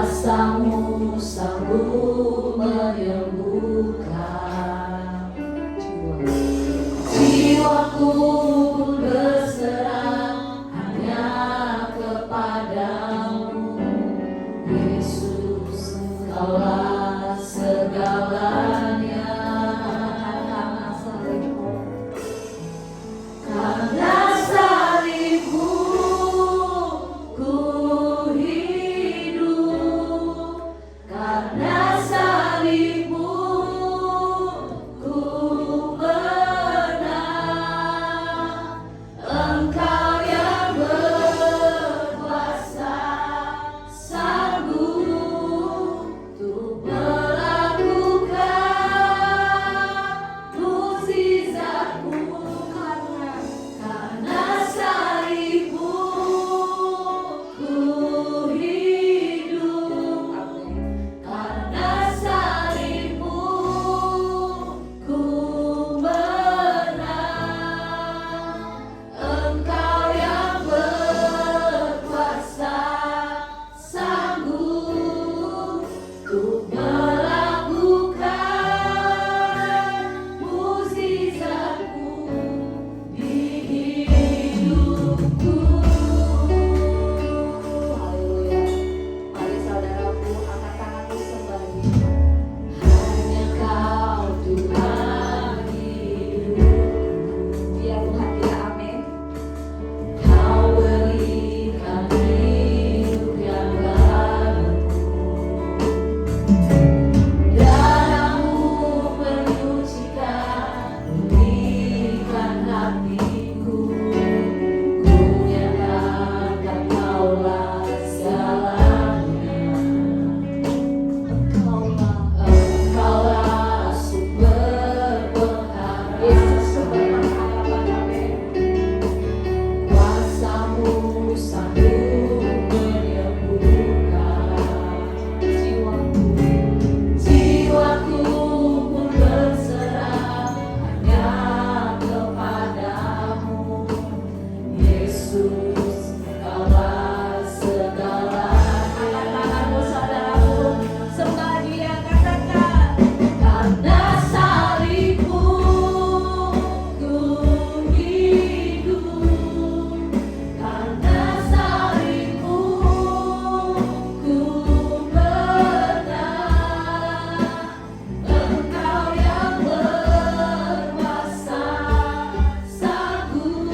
Kuasa-Mu sanggup menyembuhkan. Jiwaku pun berserah hanya kepadamu, Yesus, Kaulah segalanya. Karena salibmu ku hidup, karena salibmu ku menang. Engkau yang berkuasa sanggup untuk melakukan mukjizat-Mu. Karena salibmu ku hidup, karena salibmu ku menang. Engkau yang berkuasa sanggup untuk melakukan mukjizat-Mu di hidupku. Haleluya. Mari saudaraku, angkat tanganmu sembah Dia. Hanya Kau Tuhan hidupku. Ya Tuhan, bila amin. Kau berikan hidup yang baru, darah-Mu menyucikan, pulihkan hatiku. Ku nyatakan Kaulah segalanya. Engkaulah sumber pengharapan. Yesus sumber pengharapan. Kuasa-Mu sanggup menyembuhkan. Jiwaku pun berserah hanya kepadamu, Yesus, Kaulah segalanya. Tanganmu saudaraku, sembah Dia, katakan. Karena salibmu ku hidup, karena salibmu ku menang. Engkau yang berkuasa sanggup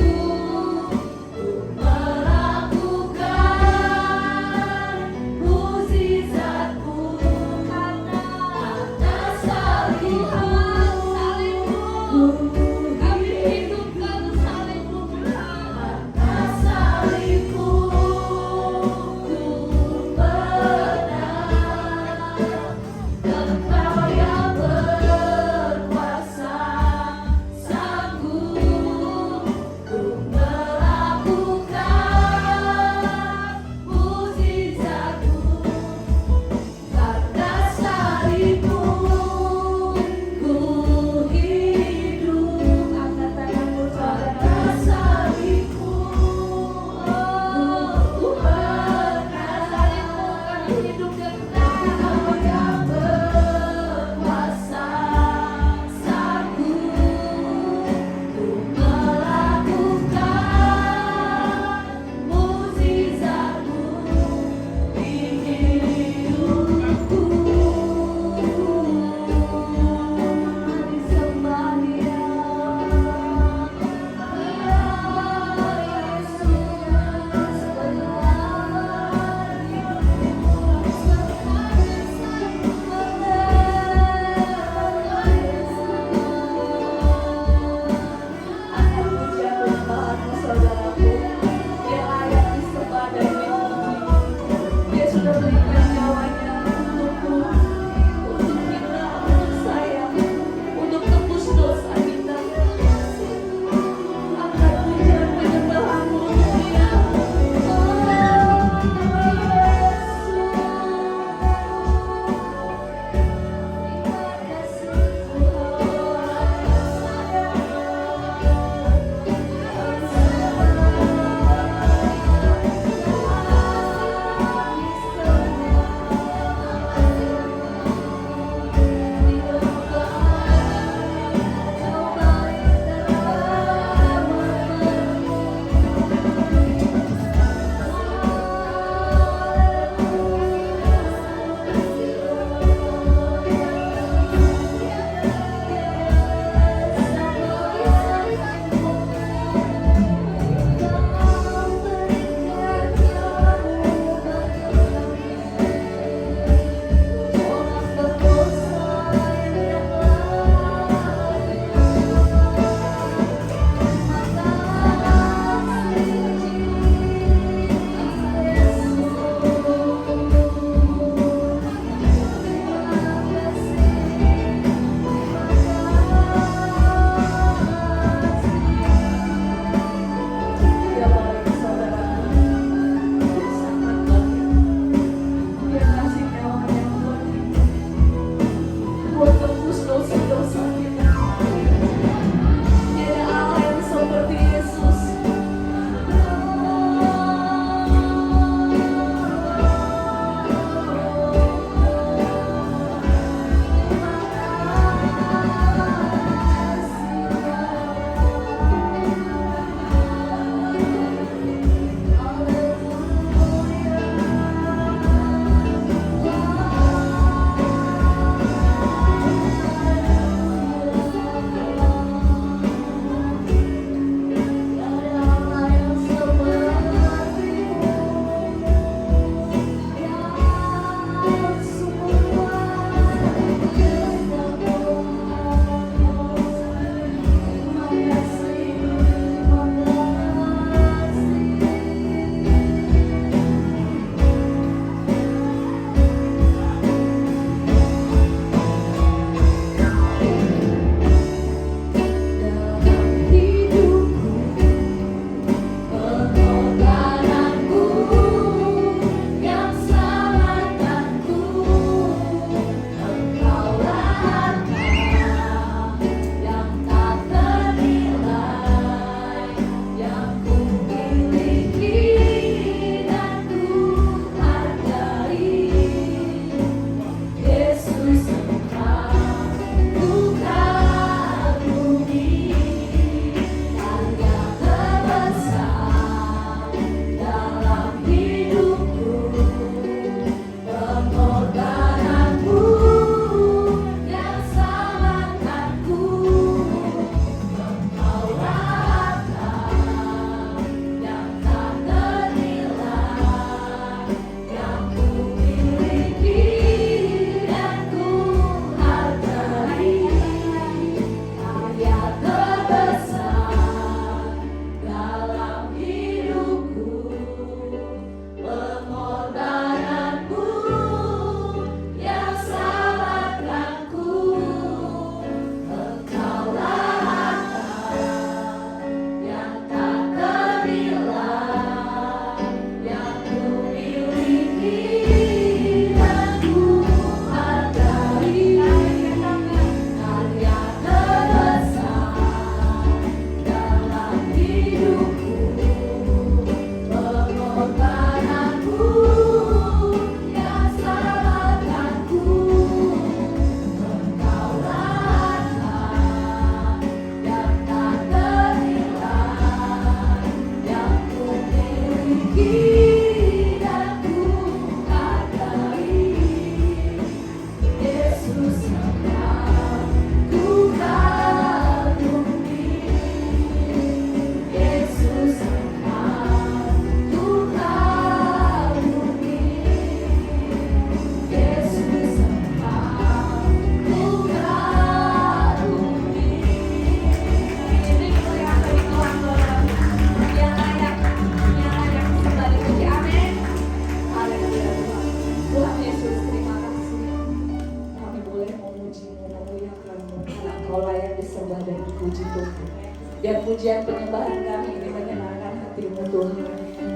untuk melakukan mukjizat-Mu. Karena salibmu kami hidup, karena salibmu menang. Karena salibmu ku menang. Engkau yang berkuasa sanggup untuk melakukan mukjizat-Mu. Karena salibmu ku hidup. Angkat tanganmu, karena salibmu ku menang. Kami hidup dan Engkau yang berkuasa sanggup untuk melakukan mukjizat-Mu di hidupku. Mari sembah Dia. Yesus, Biar pujian penyembahan kami ini menyenangkan hati-Mu Tuhan.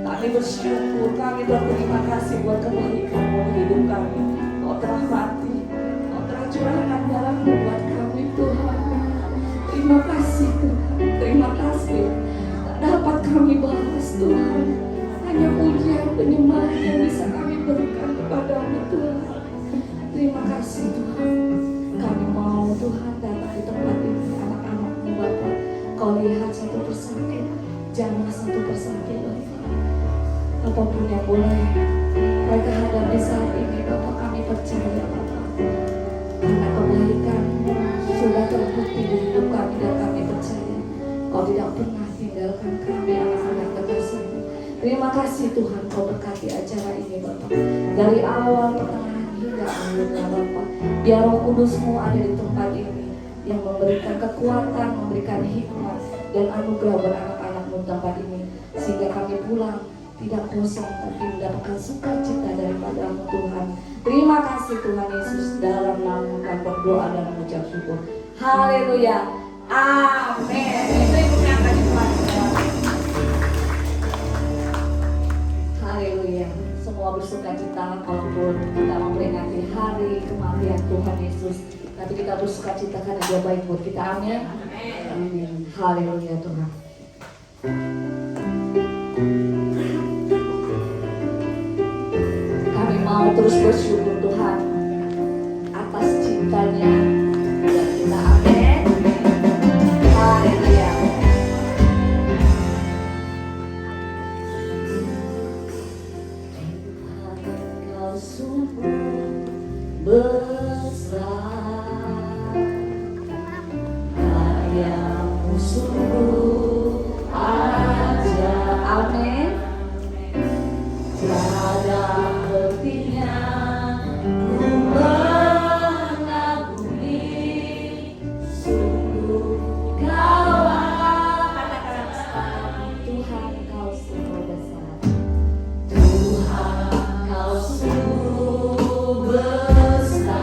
Kami bersyukur, kami berterima kasih buat kebaikan-Mu hidup kami. Kau telah mati, Kau telah curahkan darah-Mu buat kami Tuhan. Terima kasih Tuhan, terima kasih. Tak dapat kami balas Tuhan. Hanya pujian penyembahan yang bisa kami berikan kepada-Mu Tuhan. Terima kasih Tuhan. Kami mau Tuhan datang di tempat ini, anak-anak-Mu Bapa. Kau lihat satu persatu, jamaah satu persatu Bapa. Apapun yang boleh mereka hadapi saat ini Bapa, kami percaya Bapa. Karena kebaikan-Mu sudah terbukti di hidup kami dan kami percaya Kau tidak pernah tinggalkan kami anak-anak kekasih-Mu. Terima kasih Tuhan Kau berkati acara ini Bapa. Dari awal, pertengahan hingga akhirnya Bapa. Biar Roh Kudus-Mu ada di tempat ini yang memberikan kekuatan, memberikan hikmat dan anugerah buat anak-anak-Mu tempat ini. Sehingga kami pulang tidak kosong tapi mendapatkan sukacita daripada-Mu Tuhan. Terima kasih Tuhan Yesus, dalam nama kami berdoa dan mengucap syukur. Haleluya. Amin. Itu ibunya akan Tuhan. Haleluya. Semua bersukacita walaupun kita memperingati hari kematian Tuhan Yesus. Tapi kita bersukacita karena Dia baik buat kita. Amin. Amin. Haleluya Tuhan. Kami mau terus bersyukur Tuhan atas cintanya buat kita. Amin. Haleluya. Tuhan Kau sungguh besar, karya-Mu sungguh ajaib. Amin. Tiada hentinya ku mengagumi, sungguh Kau besar. Tuhan Kau sungguh besar. Tuhan Kau sungguh besar.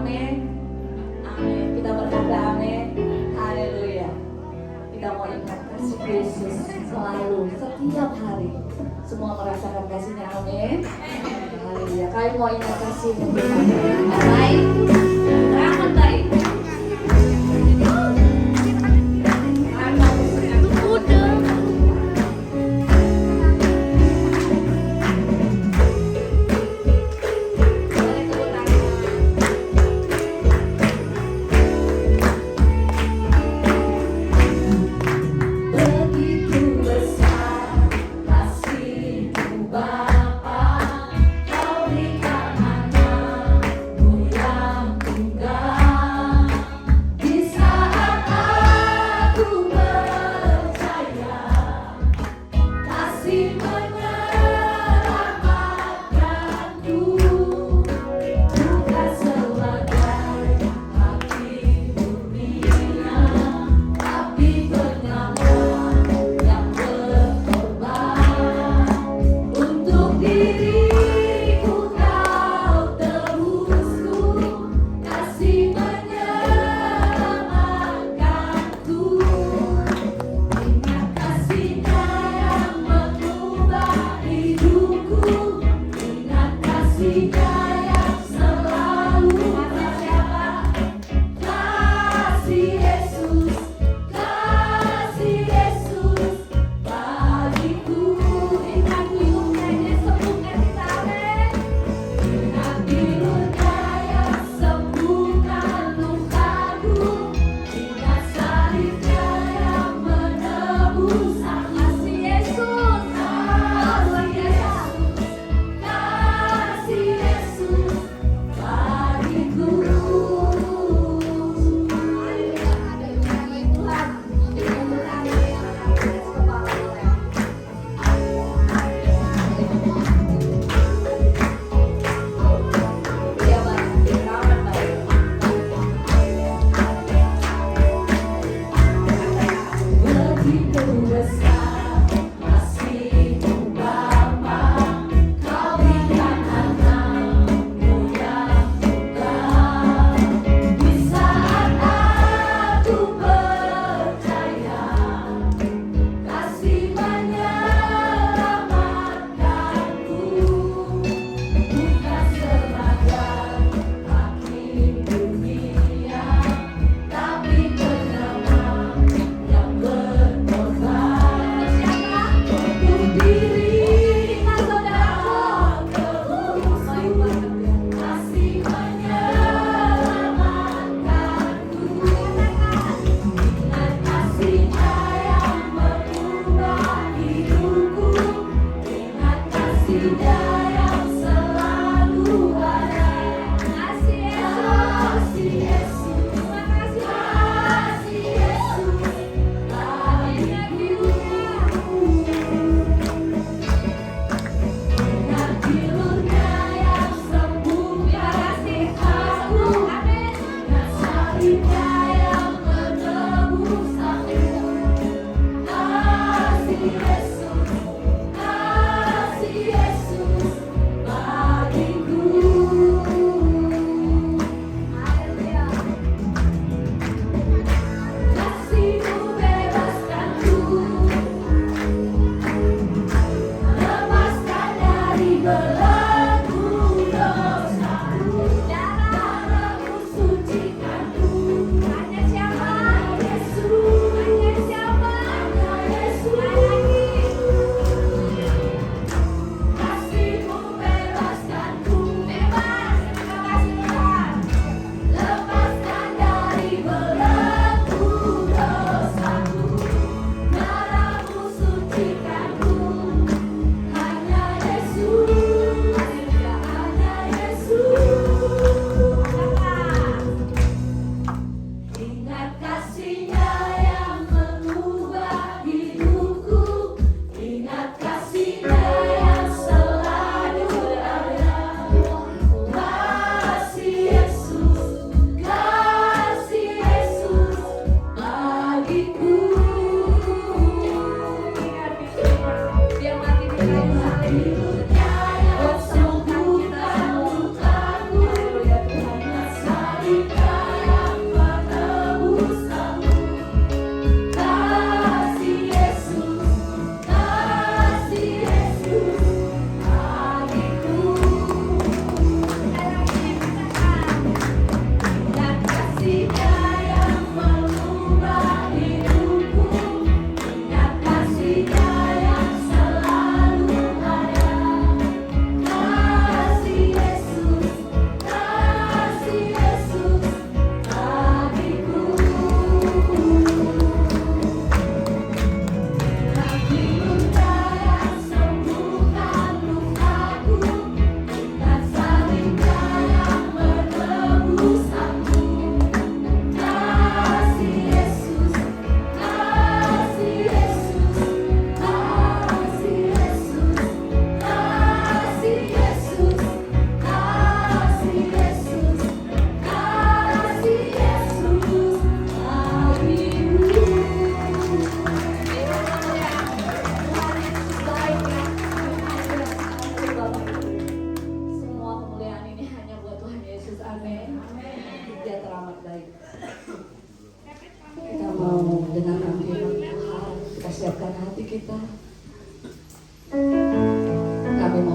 Amin. Amin. Kita berkata amin. Haleluya. Kita mau ingat kasih Yesus selalu, setiap hari. Semua merasakan kasihnya, amin. Haleluya. Kalian mau ingat kasihnya Tuhan. Baik. Rahmat baik. Begitu besar kasih-Mu Bapa, Kau berikan anak-Mu yang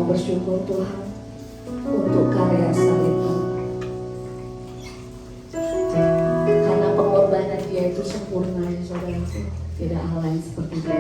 bersyukur Tuhan untuk karya salibmu. Karena pengorbanan Dia itu sempurna ya saudaraku, tidak hal lain seperti Dia.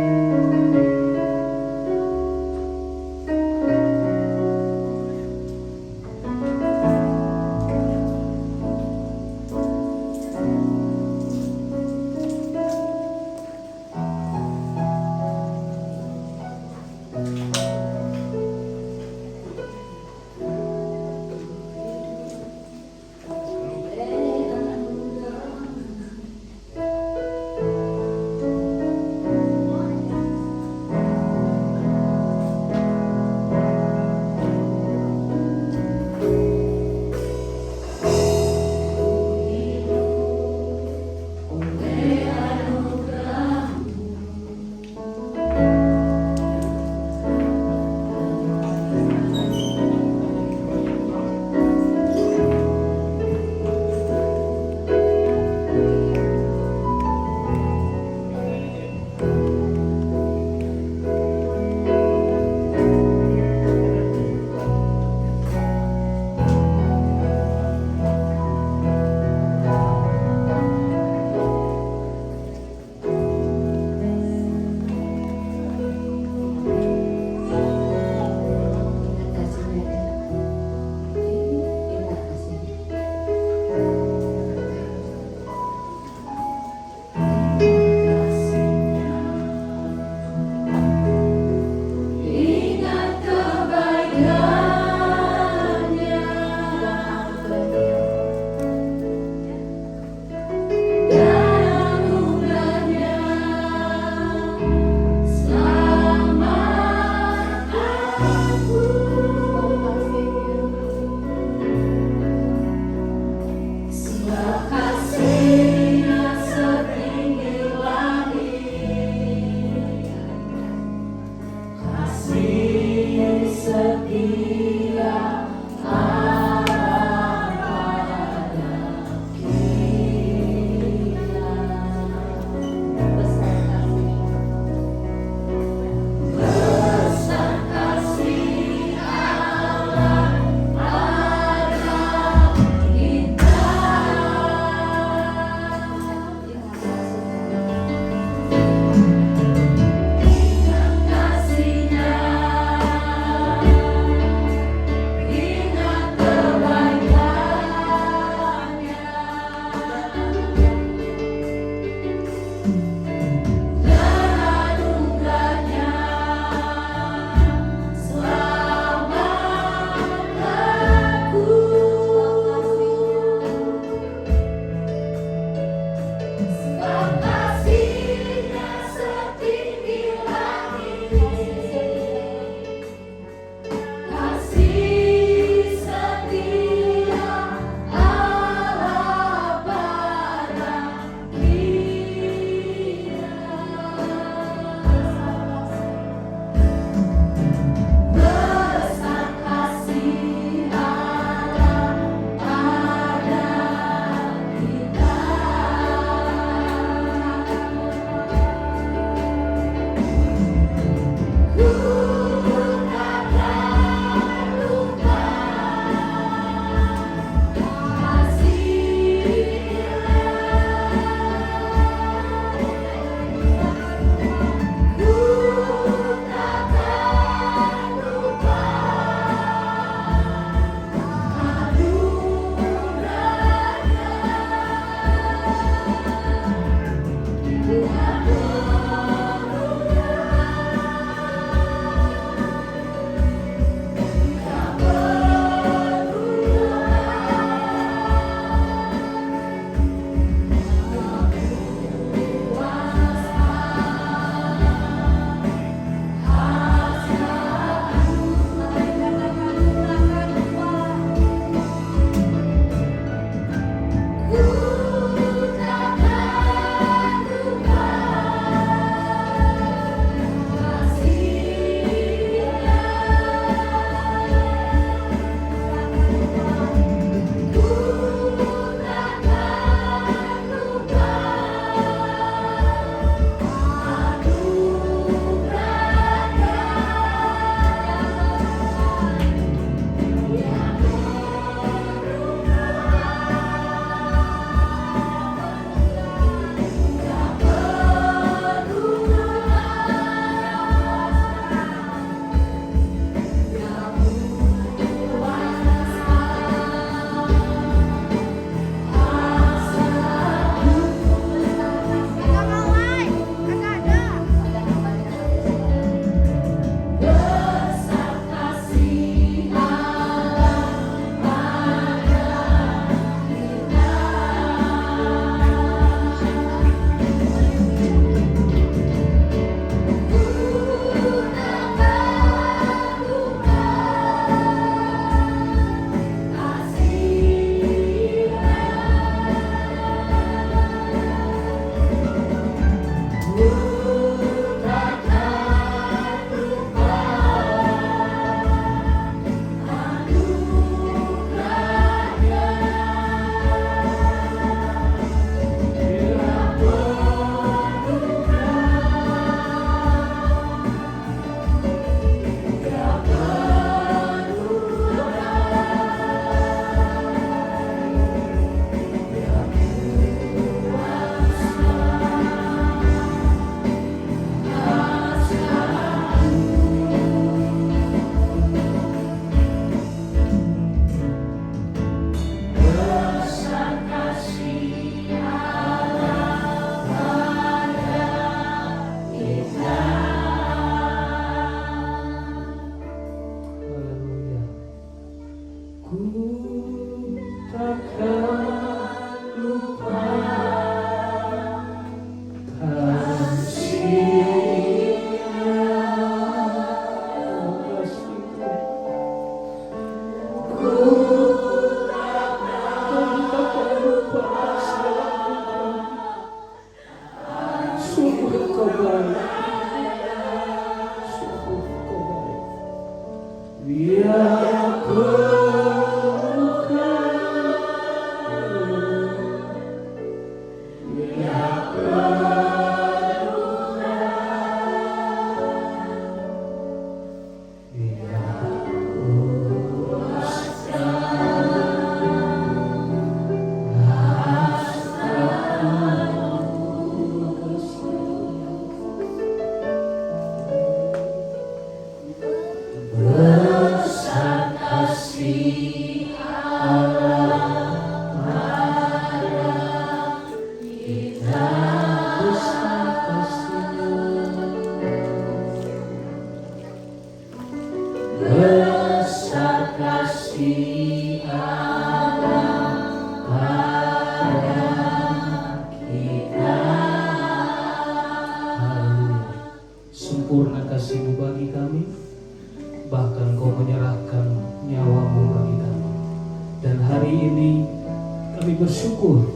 kami bersyukur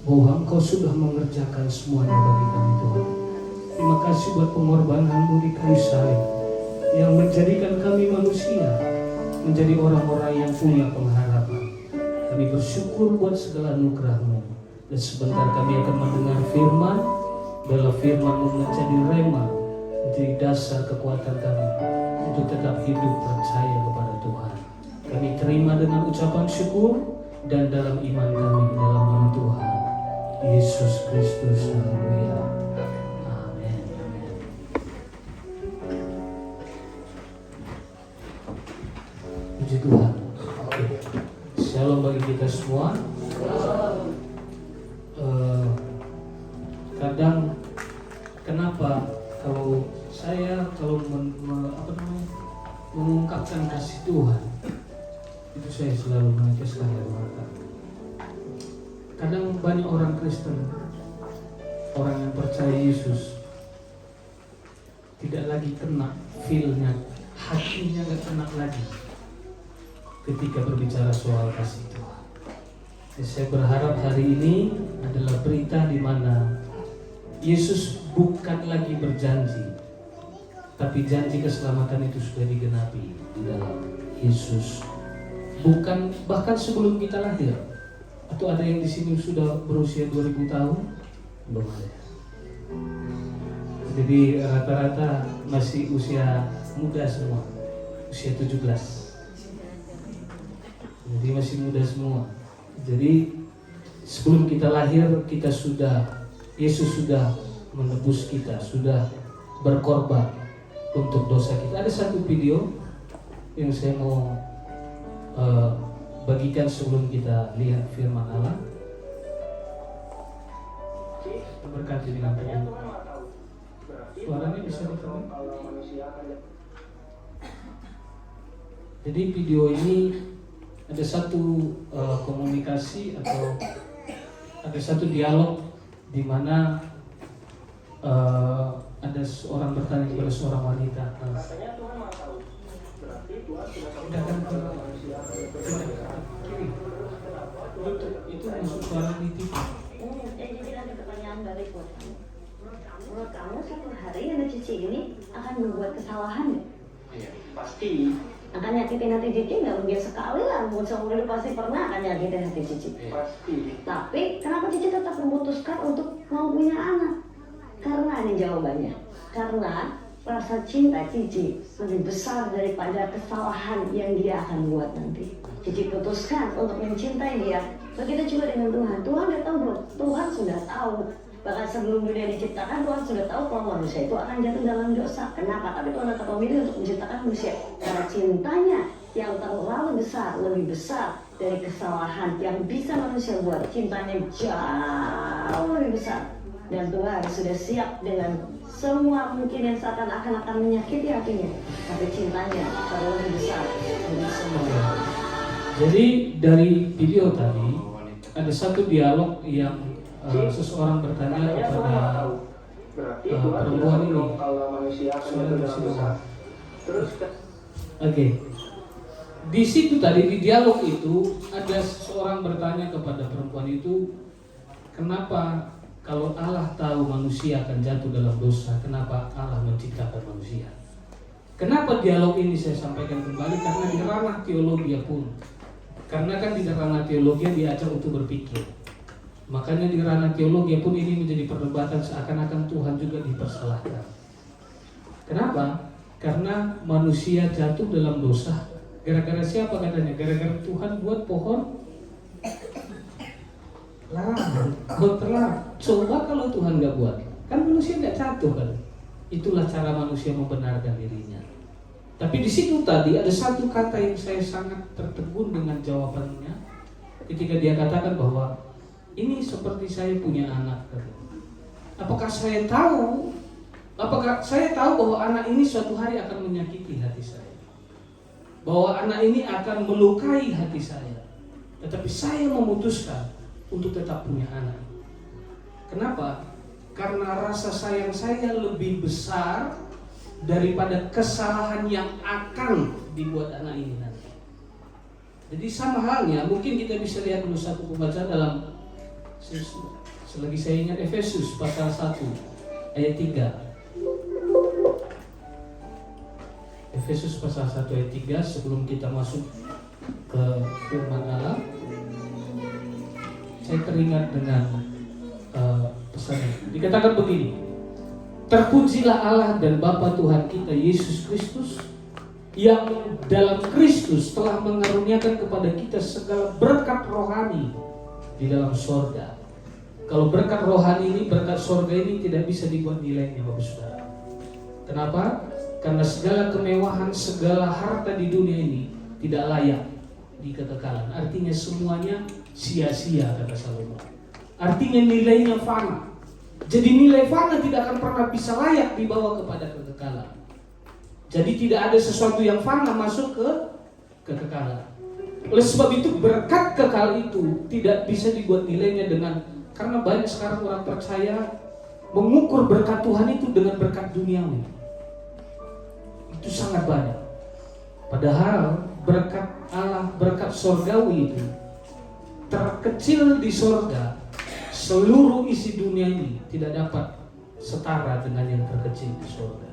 bahwa Engkau sudah mengerjakan semuanya bagi kami Tuhan. Terima kasih buat pengorbanan-Mu di kayu salib yang menjadikan kami manusia menjadi orang-orang yang punya pengharapan. Kami bersyukur buat segala anugerah-Mu. Dan sebentar kami akan mendengar firman. Biarlah firman-Mu menjadi rema, menjadi dasar kekuatan kami untuk tetap hidup percaya kepada Tuhan. Kami terima dengan ucapan syukur dan dalam iman kami dalam nama Tuhan Yesus Kristus. Haleluya. Amin. Puji Tuhan. Oke. Shalom bagi kita semua. Kadang kenapa kalau saya mengungkapkan kasih Tuhan itu saya selalu meneteskan air mata. Kadang banyak orang Kristen, orang yang percaya Yesus tidak lagi kena feel-nya, hatinya nggak kena lagi ketika berbicara soal kasih Tuhan. Saya berharap hari ini adalah berita di mana Yesus bukan lagi berjanji, tapi janji keselamatan itu sudah digenapi di dalam Yesus. Bukan bahkan sebelum kita lahir. Atau ada yang di sini sudah berusia 2000 tahun? Belum ada. Jadi rata-rata masih usia muda semua, usia 17. Jadi masih muda semua. Jadi sebelum kita lahir Yesus sudah menebus kita, sudah berkorban untuk dosa kita. Ada satu video yang saya mau bagikan sebelum kita lihat firman Allah. Berkati dengan Tuhan. Suaranya bisa ditekan. Jadi video ini ada satu komunikasi atau ada satu dialog di mana ada seorang bertanya kepada seorang wanita. Katanya Tuhan Maha Tahu. Berarti Tuhan sudah tahu Tindakan ke bahwa manusia akan kiri. Itu masuk suara di TV. Jadi ada pertanyaan balik buat kamu. Menurut kamu satu hari anak Cici ini akan membuat kesalahan nggak? Iya, pasti. Akan nyakitin hati Cici nggak? Mungkin sekali lah, seumur hidup pasti pernah akan nyakitin hati Cici. Pasti. Tapi kenapa Cici tetap memutuskan untuk mau punya anak? Karena ini jawabannya. Karena rasa cinta Cici lebih besar daripada kesalahan yang dia akan buat nanti. Cici putuskan untuk mencintai dia. Begitu juga dengan Tuhan. Tuhan udah tahu bro. Tuhan sudah tahu. Bahkan sebelum dunia diciptakan, Tuhan sudah tahu kalau manusia itu akan jatuh dalam dosa. Kenapa? Tapi Tuhan tetap memilih untuk menciptakan manusia. Karena cintanya yang terlalu besar, lebih besar dari kesalahan yang bisa manusia buat. Cintanya jauh lebih besar. Dan Tuhan sudah siap dengan semua mungkin yang seakan-akan akan menyakiti hatinya. Tapi cintanya terlalu besar dari semua. Jadi dari video tadi ada satu dialog yang seseorang bertanya Katanya Tuhan Maha kepada Tahu. Berarti Tuhan sudah perempuan tahu ini. dong kalau manusia akan Suara jatuh di dalam sini. dosa. Terus Oke. Di situ tadi di dialog itu ada seseorang bertanya kepada perempuan itu, kenapa kalau Allah tahu manusia akan jatuh dalam dosa, kenapa Allah menciptakan manusia? Kenapa dialog ini saya sampaikan kembali? Karena di ranah teologi pun. Karena kan di ranah teologi diajar untuk berpikir. Makanya di ranah teologi pun ini menjadi perdebatan seakan-akan Tuhan juga dipersalahkan. Kenapa? Karena manusia jatuh dalam dosa. Gara-gara siapa katanya? Gara-gara Tuhan buat pohon larang, buat terlarang. Coba kalau Tuhan nggak buat, kan manusia nggak jatuh kan? Itulah cara manusia membenarkan dirinya. Tapi di situ tadi ada satu kata yang saya sangat tertegun dengan jawabannya, ketika dia katakan bahwa ini seperti saya punya anak. Apakah saya tahu bahwa anak ini suatu hari akan menyakiti hati saya? Bahwa anak ini akan melukai hati saya. Tetapi saya memutuskan untuk tetap punya anak. Kenapa? Karena rasa sayang saya lebih besar daripada kesalahan yang akan dibuat anak ini nanti. Jadi sama halnya, mungkin kita bisa lihat dulu satu pembacaan dalam, selagi saya ingat, Efesus pasal 1 ayat 3. Efesus pasal 1 ayat 3, sebelum kita masuk ke firman Allah, saya teringat dengan pesannya. Dikatakan begini: terpujilah Allah dan Bapa Tuhan kita Yesus Kristus, yang dalam Kristus telah mengaruniakan kepada kita segala berkat rohani di dalam sorga. Kalau berkat rohani ini, berkat sorga ini tidak bisa dibuat nilainya, Bapak Saudara. Kenapa? Karena segala kemewahan, segala harta di dunia ini tidak layak di kekekalan. Artinya semuanya sia-sia, kata Salomo. Artinya nilainya fana. Jadi nilai fana tidak akan pernah bisa layak dibawa kepada kekekalan. Jadi tidak ada sesuatu yang fana masuk ke kekekalan. Oleh sebab itu berkat kekal itu tidak bisa dibuat nilainya dengan, karena banyak sekarang orang percaya mengukur berkat Tuhan itu dengan berkat duniawi. Itu sangat banyak. Padahal berkat Allah, berkat sorgawi itu terkecil di sorga, seluruh isi dunia ini tidak dapat setara dengan yang terkecil di sorga.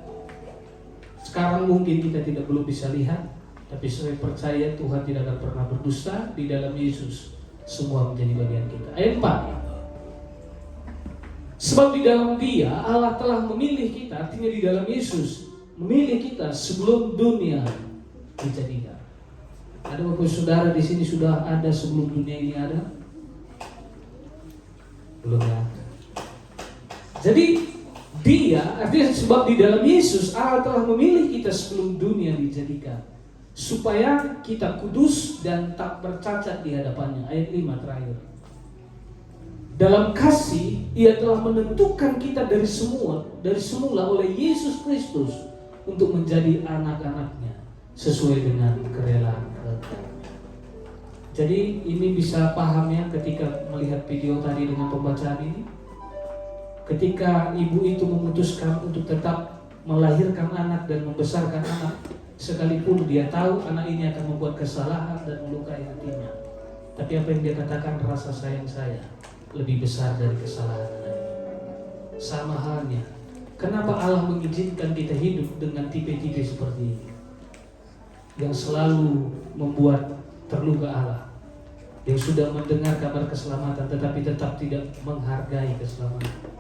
Sekarang mungkin kita belum bisa lihat, tapi saya percaya Tuhan tidak akan pernah berdusta. Di dalam Yesus semua menjadi bagian kita. Ayat 4. Sebab di dalam Dia Allah telah memilih kita, artinya di dalam Yesus memilih kita sebelum dunia dijadikan. Ada Bapak Saudara di sini sudah ada sebelum dunia ini ada? Belum ada. Jadi Dia, artinya sebab di dalam Yesus Allah telah memilih kita sebelum dunia dijadikan, supaya kita kudus dan tak bercacat di hadapannya. Ayat 5 terakhir. Dalam kasih Ia telah menentukan kita dari semula oleh Yesus Kristus untuk menjadi anak-anaknya sesuai dengan kerelaan kekal. Jadi ini bisa paham ya ketika melihat video tadi dengan pembacaan ini. Ketika ibu itu memutuskan untuk tetap melahirkan anak dan membesarkan anak, sekalipun dia tahu anak ini akan membuat kesalahan dan melukai hatinya, tapi apa yang dia katakan, rasa sayang saya lebih besar dari kesalahan anak ini. Sama halnya, kenapa Allah mengizinkan kita hidup dengan tipe-tipe seperti ini, yang selalu membuat terluka Allah, yang sudah mendengar kabar keselamatan tetapi tetap tidak menghargai keselamatan.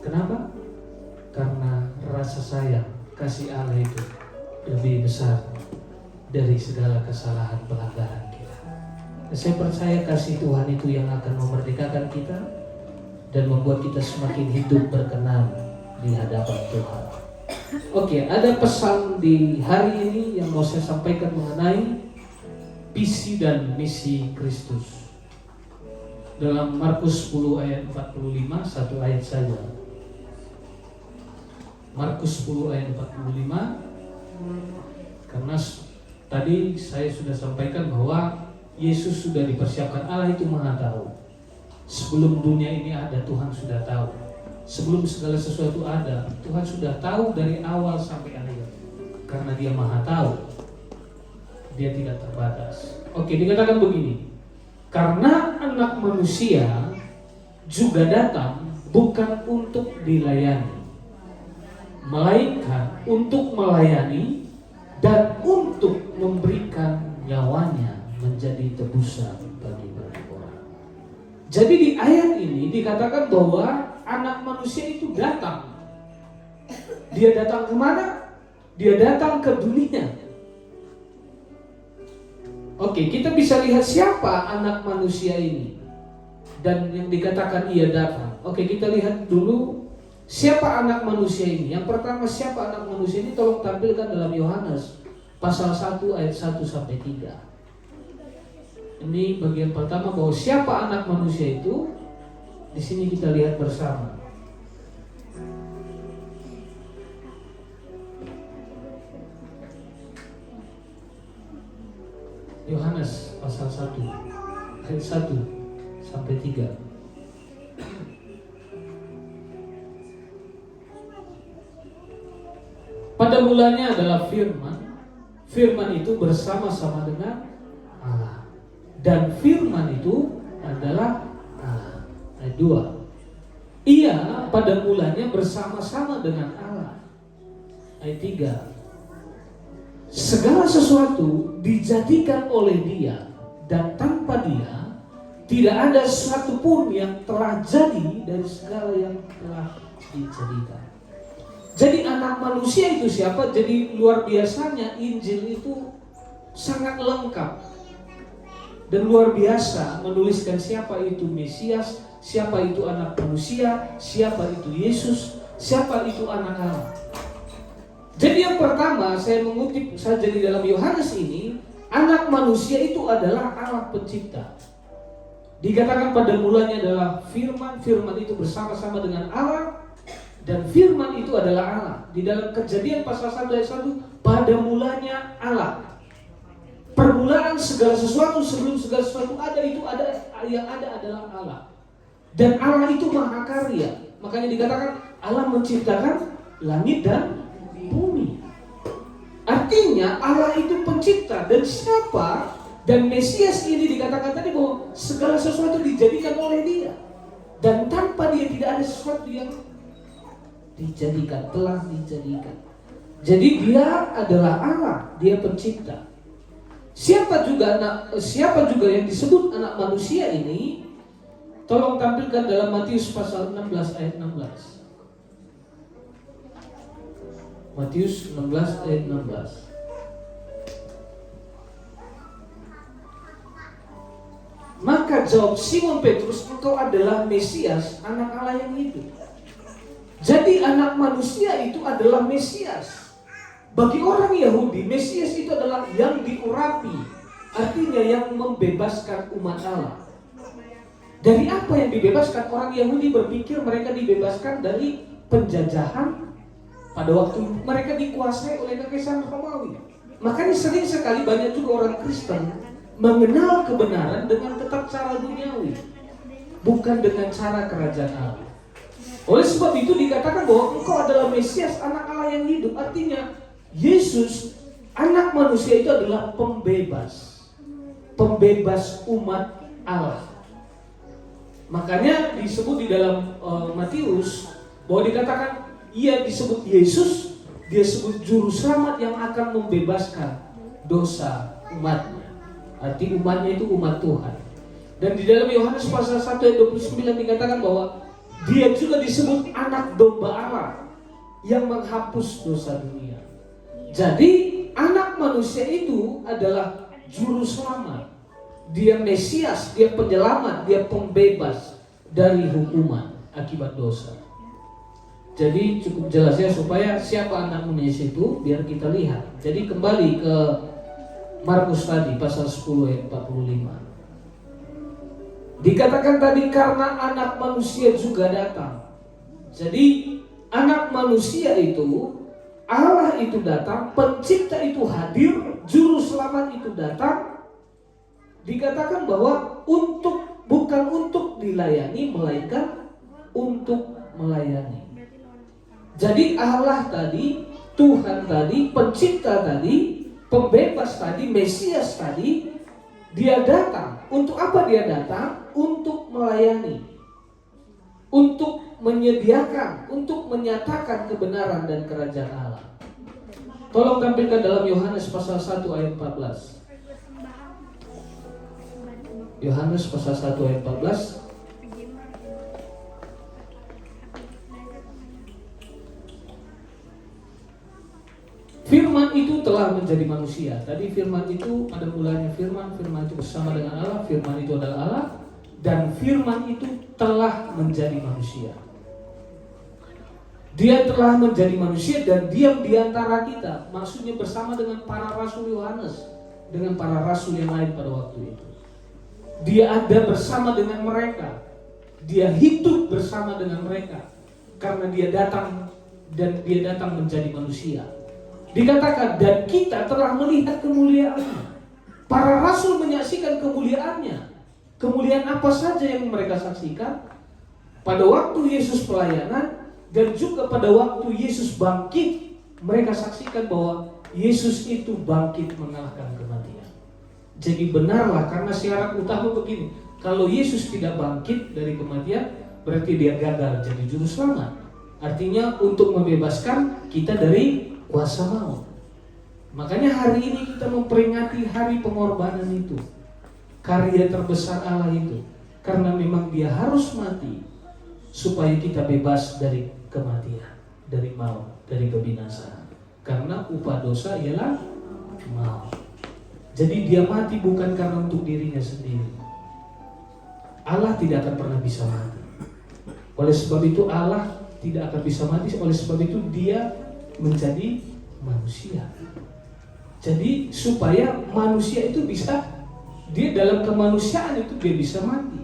Kenapa? Karena rasa sayang, kasih Allah itu lebih besar dari segala kesalahan pelanggaran kita. Saya percaya kasih Tuhan itu yang akan memerdekakan kita dan membuat kita semakin hidup berkenan di hadapan Tuhan. Oke, ada pesan di hari ini yang mau saya sampaikan mengenai visi dan misi Kristus. Dalam Markus 10 ayat 45, satu ayat saja. Markus 10 ayat 45. Karena tadi saya sudah sampaikan bahwa Yesus sudah dipersiapkan. Allah itu Maha tahu. Sebelum dunia ini ada, Tuhan sudah tahu. Sebelum segala sesuatu ada, Tuhan sudah tahu dari awal sampai akhir. Karena Dia Maha tahu, Dia tidak terbatas. Oke, dikatakan begini. Karena anak manusia juga datang bukan untuk dilayani, melainkan untuk melayani dan untuk memberikan nyawanya menjadi tebusan bagi banyak orang. Jadi di ayat ini dikatakan bahwa anak manusia itu datang. Dia datang kemana? Dia datang ke dunia. Oke, kita bisa lihat siapa anak manusia ini dan yang dikatakan ia datang. Oke, kita lihat dulu siapa anak manusia ini. Yang pertama, siapa anak manusia ini? Tolong tampilkan dalam Yohanes pasal 1 ayat 1 sampai 3. Ini bagian pertama bahwa siapa anak manusia itu. Di sini kita lihat bersama. Yohanes pasal 1 ayat 1 sampai 3. Pada mulanya adalah firman. Firman itu bersama-sama dengan Allah. dan firman itu adalah Allah. Ayat 2. Ia pada mulanya bersama-sama dengan Allah. Ayat 3. Segala sesuatu dijadikan oleh Dia, dan tanpa Dia tidak ada sesuatu pun yang telah jadi dari segala yang telah dijadikan. Jadi anak manusia itu siapa? Jadi luar biasanya Injil itu sangat lengkap dan luar biasa menuliskan siapa itu Mesias, siapa itu anak manusia, siapa itu Yesus, siapa itu anak Allah. Jadi yang pertama saya mengutip saja di dalam Yohanes ini, anak manusia itu adalah Allah pencipta. Dikatakan pada mulanya adalah firman, firman itu bersama-sama dengan Allah, dan firman itu adalah Allah. Di dalam Kejadian pasal 1 ayat 1, pada mulanya Allah. Permulaan segala sesuatu, sebelum segala sesuatu ada, itu ada, yang ada adalah Allah. Dan Allah itu maha karya. Makanya dikatakan Allah menciptakan langit dan bumi. Artinya Allah itu pencipta, dan siapa? Dan Mesias ini dikatakan tadi bahwa segala sesuatu dijadikan oleh Dia, dan tanpa Dia tidak ada sesuatu yang dijadikan, telah dijadikan. Jadi Dia adalah Allah, Dia pencipta. Siapa juga yang disebut anak manusia ini? Tolong tampilkan dalam Matius pasal 16 ayat 16. Matius 16 ayat 16. Maka jawab Simon Petrus, engkau adalah Mesias, anak Allah yang hidup. Jadi anak manusia itu adalah Mesias. Bagi orang Yahudi, Mesias itu adalah yang diurapi, artinya yang membebaskan umat Allah. Dari apa yang dibebaskan? Orang Yahudi berpikir mereka dibebaskan dari penjajahan pada waktu mereka dikuasai oleh Kekaisaran Romawi. Makanya sering sekali banyak juga orang Kristen mengenal kebenaran dengan tetap cara duniawi, bukan dengan cara kerajaan Allah. Oleh sebab itu dikatakan bahwa engkau adalah Mesias, anak Allah yang hidup. Artinya Yesus, anak manusia itu adalah pembebas umat Allah. Makanya disebut di dalam Matius bahwa dikatakan ia disebut Yesus, dia sebut juru selamat yang akan membebaskan dosa umatnya. Arti umatnya itu umat Tuhan. Dan di dalam Yohanes pasal 1 ayat 29 dikatakan bahwa dia juga disebut anak domba Allah yang menghapus dosa dunia. Jadi anak manusia itu adalah juru selamat. Dia Mesias, dia penyelamat, dia pembebas dari hukuman akibat dosa. Jadi cukup jelas ya, supaya siapa anak manusia itu biar kita lihat. Jadi kembali ke Markus tadi pasal 10 ayat 45. Dikatakan tadi karena anak manusia juga datang. Jadi anak manusia itu, Allah itu datang, pencipta itu hadir, juru selamat itu datang. Dikatakan bahwa bukan untuk dilayani, melainkan untuk melayani. Jadi Allah tadi, Tuhan tadi, pencipta tadi, pembebas tadi, Mesias tadi, dia datang. Untuk apa dia datang? Untuk melayani, untuk menyediakan, untuk menyatakan kebenaran dan kerajaan Allah. Tolong tampilkan dalam Yohanes pasal 1 ayat 14. Yohanes pasal 1 ayat 14. Firman itu telah menjadi manusia. Tadi firman itu pada mulanya firman itu bersama dengan Allah, firman itu adalah Allah, dan firman itu telah menjadi manusia. Dia telah menjadi manusia dan diam di antara kita. Maksudnya bersama dengan para rasul Yohanes, dengan para rasul yang lain pada waktu itu. Dia ada bersama dengan mereka. Dia hidup bersama dengan mereka karena dia datang menjadi manusia. Dikatakan dan kita telah melihat kemuliaannya. Para rasul menyaksikan kemuliaannya. Kemuliaan apa saja yang mereka saksikan? Pada waktu Yesus pelayanan dan juga pada waktu Yesus bangkit, mereka saksikan bahwa Yesus itu bangkit mengalahkan kematian. Jadi benarlah, karena syarat utama begini, kalau Yesus tidak bangkit dari kematian, berarti dia gagal jadi juru selamat. Artinya untuk membebaskan kita dari kuasa maut. Makanya hari ini kita memperingati hari pengorbanan itu, karya terbesar Allah itu, karena memang dia harus mati supaya kita bebas dari kematian, dari maut, dari kebinasaan. Karena upah dosa ialah maut. Jadi dia mati bukan karena untuk dirinya sendiri. Allah tidak akan pernah bisa mati. Oleh sebab itu Allah tidak akan bisa mati. Oleh sebab itu dia menjadi manusia. Jadi supaya manusia itu bisa, dia dalam kemanusiaan itu dia bisa mati.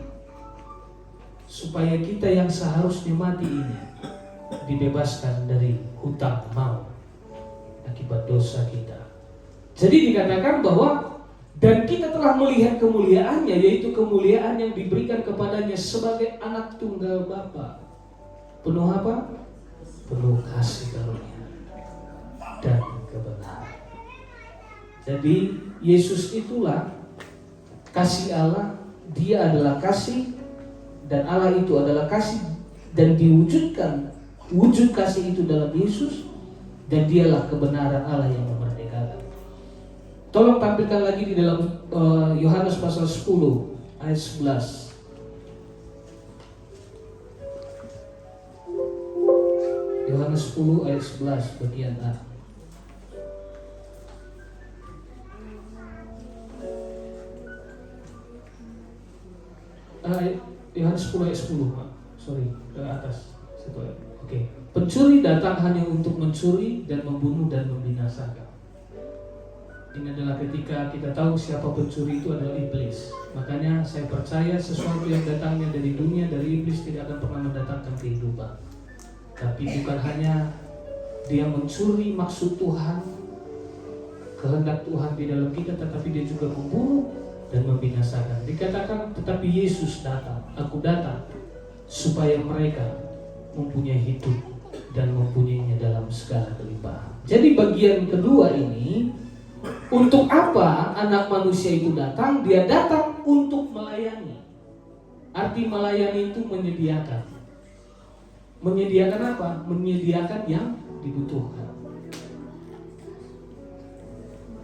Supaya kita yang seharusnya mati ini dibebaskan dari hutang maut akibat dosa kita. Jadi dikatakan bahwa dan kita telah melihat kemuliaannya, yaitu kemuliaan yang diberikan kepadanya sebagai anak tunggal Bapa. Penuh apa? Penuh kasih karunia dan kebenaran. Jadi Yesus itulah kasih Allah. Dia adalah kasih dan Allah itu adalah kasih, dan diwujudkan wujud kasih itu dalam Yesus, dan dialah kebenaran Allah yang memerdekakan. Tolong tampilkan lagi di dalam Yohanes pasal 10 ayat 11. Yohanes 10 ayat 11 bagian A. Yohanes 10 ayat 10, Pak. Sorry, ke atas. Situ ayat. Oke. Pencuri datang hanya untuk mencuri dan membunuh dan membinasakan. Ini adalah ketika kita tahu siapa pencuri itu adalah iblis. Makanya saya percaya sesuatu yang datangnya dari dunia, dari iblis tidak akan pernah mendatangkan kehidupan. Tapi bukan hanya dia mencuri maksud Tuhan, kehendak Tuhan di dalam kita, tetapi dia juga membunuh dan membinasakan. Dikatakan tetapi Yesus datang, aku datang supaya mereka mempunyai hidup dan mempunyainya dalam segala kelimpahan. Jadi bagian kedua ini, untuk apa anak manusia itu datang? Dia datang untuk melayani. Arti melayani itu menyediakan. Menyediakan apa? Menyediakan yang dibutuhkan.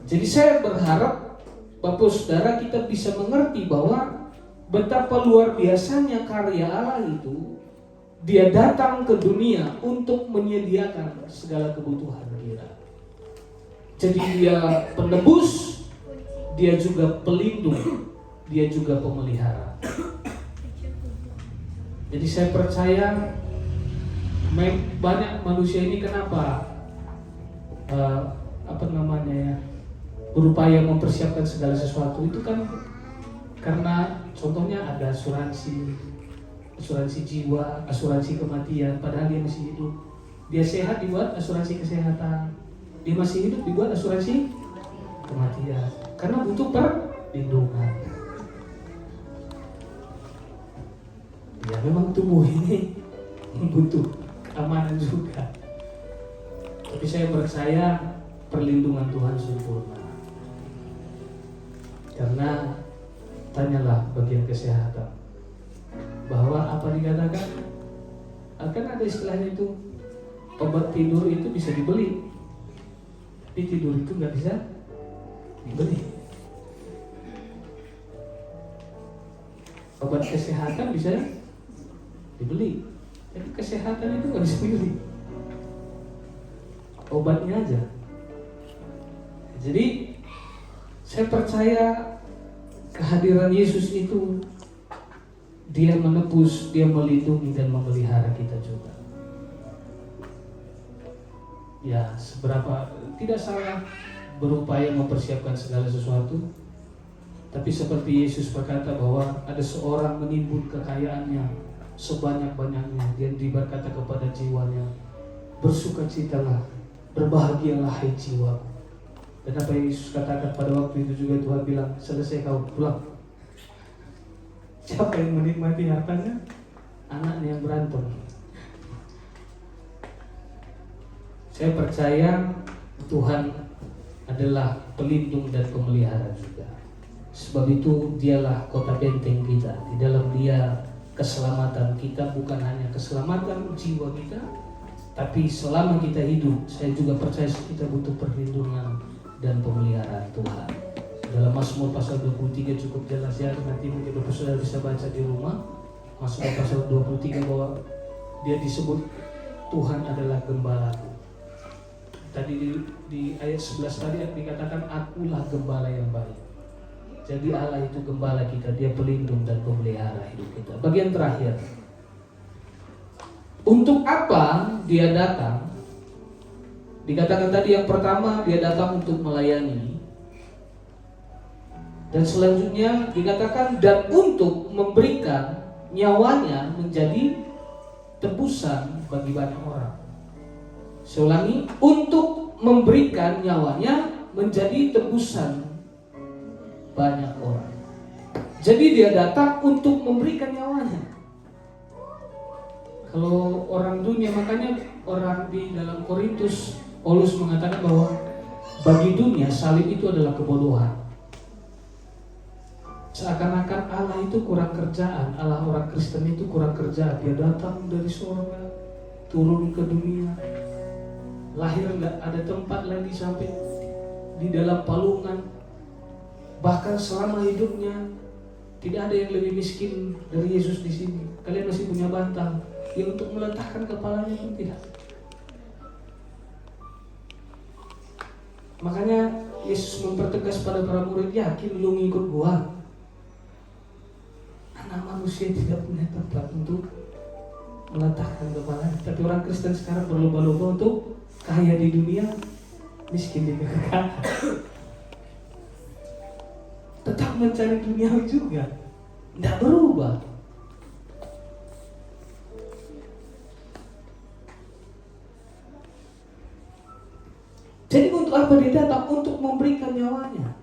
Jadi saya berharap Bapak Saudara kita bisa mengerti bahwa betapa luar biasanya karya Allah itu. Dia datang ke dunia untuk menyediakan segala kebutuhan kita. Jadi dia penebus, dia juga pelindung, dia juga pemelihara. Jadi saya percaya banyak manusia ini kenapa berupaya mempersiapkan segala sesuatu itu kan karena contohnya ada asuransi jiwa, asuransi kematian, padahal dia masih hidup. Dia sehat dibuat asuransi kesehatan, dia masih hidup dibuat asuransi kematian, karena butuh perlindungan. Ya memang tubuh ini butuh keamanan juga, tapi saya percaya perlindungan Tuhan sempurna. Karena tanyalah bagian kesehatan, bahwa apa dikatakan akan ada istilahnya itu, obat tidur itu bisa dibeli, tapi tidur itu nggak bisa dibeli. Obat kesehatan bisa dibeli, tapi kesehatan itu nggak bisa dibeli, obatnya aja. Jadi saya percaya kehadiran Yesus itu dia menebus, dia melindungi dan memelihara kita juga. Ya, seberapa tidak salah berupaya mempersiapkan segala sesuatu, tapi seperti Yesus berkata bahwa ada seorang menimbun kekayaannya sebanyak-banyaknya, dia berkata kepada jiwanya, bersukacitalah, berbahagialah hai jiwaku. Dan apa yang Yesus katakan pada waktu itu juga Tuhan bilang, selesai kau pulang. Siapa yang menikmati hartanya? Anaknya yang berantem. Saya percaya Tuhan adalah pelindung dan pemelihara juga. Sebab itu dialah kota benteng kita. Di dalam dia keselamatan kita, bukan hanya keselamatan jiwa kita, tapi selama kita hidup, saya juga percaya kita butuh perlindungan dan pemeliharaan Tuhan. Dalam Mazmur pasal 23 cukup jelas ya, nanti mungkin Bapak Saudara bisa baca di rumah. Mazmur pasal 23 bahwa dia disebut Tuhan adalah gembalaku. Tadi di ayat 11 tadi dikatakan akulah gembala yang baik. Jadi Allah itu gembala kita, dia pelindung dan pemelihara hidup kita. Bagian terakhir, untuk apa dia datang? Dikatakan tadi yang pertama dia datang untuk melayani. Dan selanjutnya dikatakan dan untuk memberikan nyawanya menjadi tebusan bagi banyak orang. Saya ulangi, untuk memberikan nyawanya menjadi tebusan banyak orang. Jadi dia datang untuk memberikan nyawanya. Kalau orang dunia, makanya orang di dalam Korintus, Paulus mengatakan bahwa bagi dunia salib itu adalah kebodohan. Seakan-akan Allah itu kurang kerjaan, Allah orang Kristen itu kurang kerjaan. Dia datang dari surga, turun ke dunia, lahir nggak ada tempat lagi sampai di dalam palungan. Bahkan selama hidupnya tidak ada yang lebih miskin dari Yesus di sini. Kalian masih punya bantal, yang untuk meletakkan kepalanya pun tidak. Makanya Yesus mempertegas pada para murid, yakin lu ngikut gua. Anak manusia tidak punya tempat untuk meletakkan kepalanya. Tapi orang Kristen sekarang berlomba-lomba untuk kaya di dunia, miskin di kekekalan. Tetap mencari dunia juga, tidak berubah. Jadi untuk apa dia datang? Untuk memberikan nyawanya.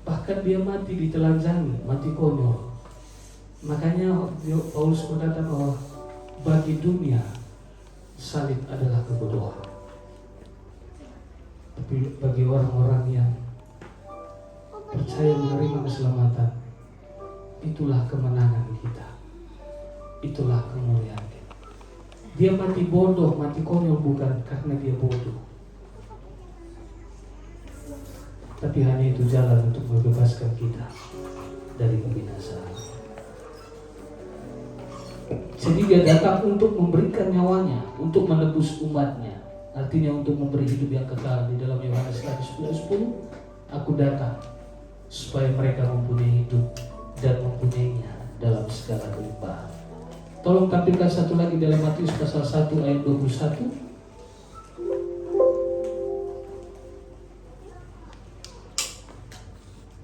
Bahkan dia mati ditelanjangi, mati konyol. Makanya Paulus berkata bahwa bagi dunia salib adalah kebodohan. Tapi bagi orang-orang yang percaya menerima keselamatan, itulah kemenangan kita, itulah kemuliaan kita. Dia mati bodoh, mati konyol bukan karena dia bodoh, tapi hanya itu jalan untuk membebaskan kita dari kebinasaan. Jadi dia datang untuk memberikan nyawanya, untuk menebus umatnya. Artinya untuk memberi hidup yang kekal. Di dalam Yohanes 10, aku datang supaya mereka mempunyai hidup dan mempunyainya dalam segala kelimpahan. Tolong tampilkan satu lagi dalam Matius pasal 1 ayat 21.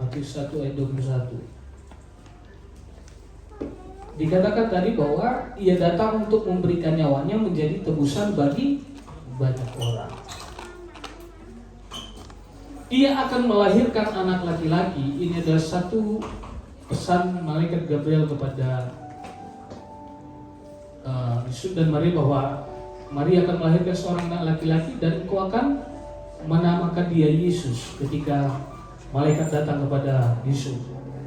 Matius 1 ayat 21. Dikatakan tadi bahwa ia datang untuk memberikan nyawanya menjadi tebusan bagi banyak orang. Ia akan melahirkan anak laki-laki. Ini adalah satu pesan malaikat Gabriel kepada Yusuf dan Maria bahwa Maria akan melahirkan seorang anak laki-laki dan engkau akan menamakan dia Yesus. Ketika malaikat datang kepada Yusuf,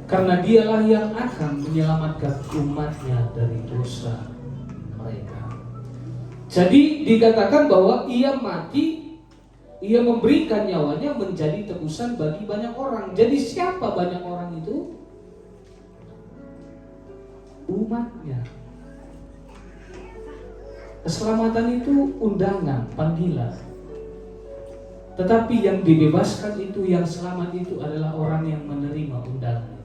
karena dialah yang akan menyelamatkan umatnya dari dosa mereka. Jadi dikatakan bahwa ia mati, ia memberikan nyawanya menjadi tebusan bagi banyak orang. Jadi siapa banyak orang itu? Umatnya. Keselamatan itu undangan, panggilan. Tetapi yang dibebaskan itu, yang selamat itu adalah orang yang menerima undangan.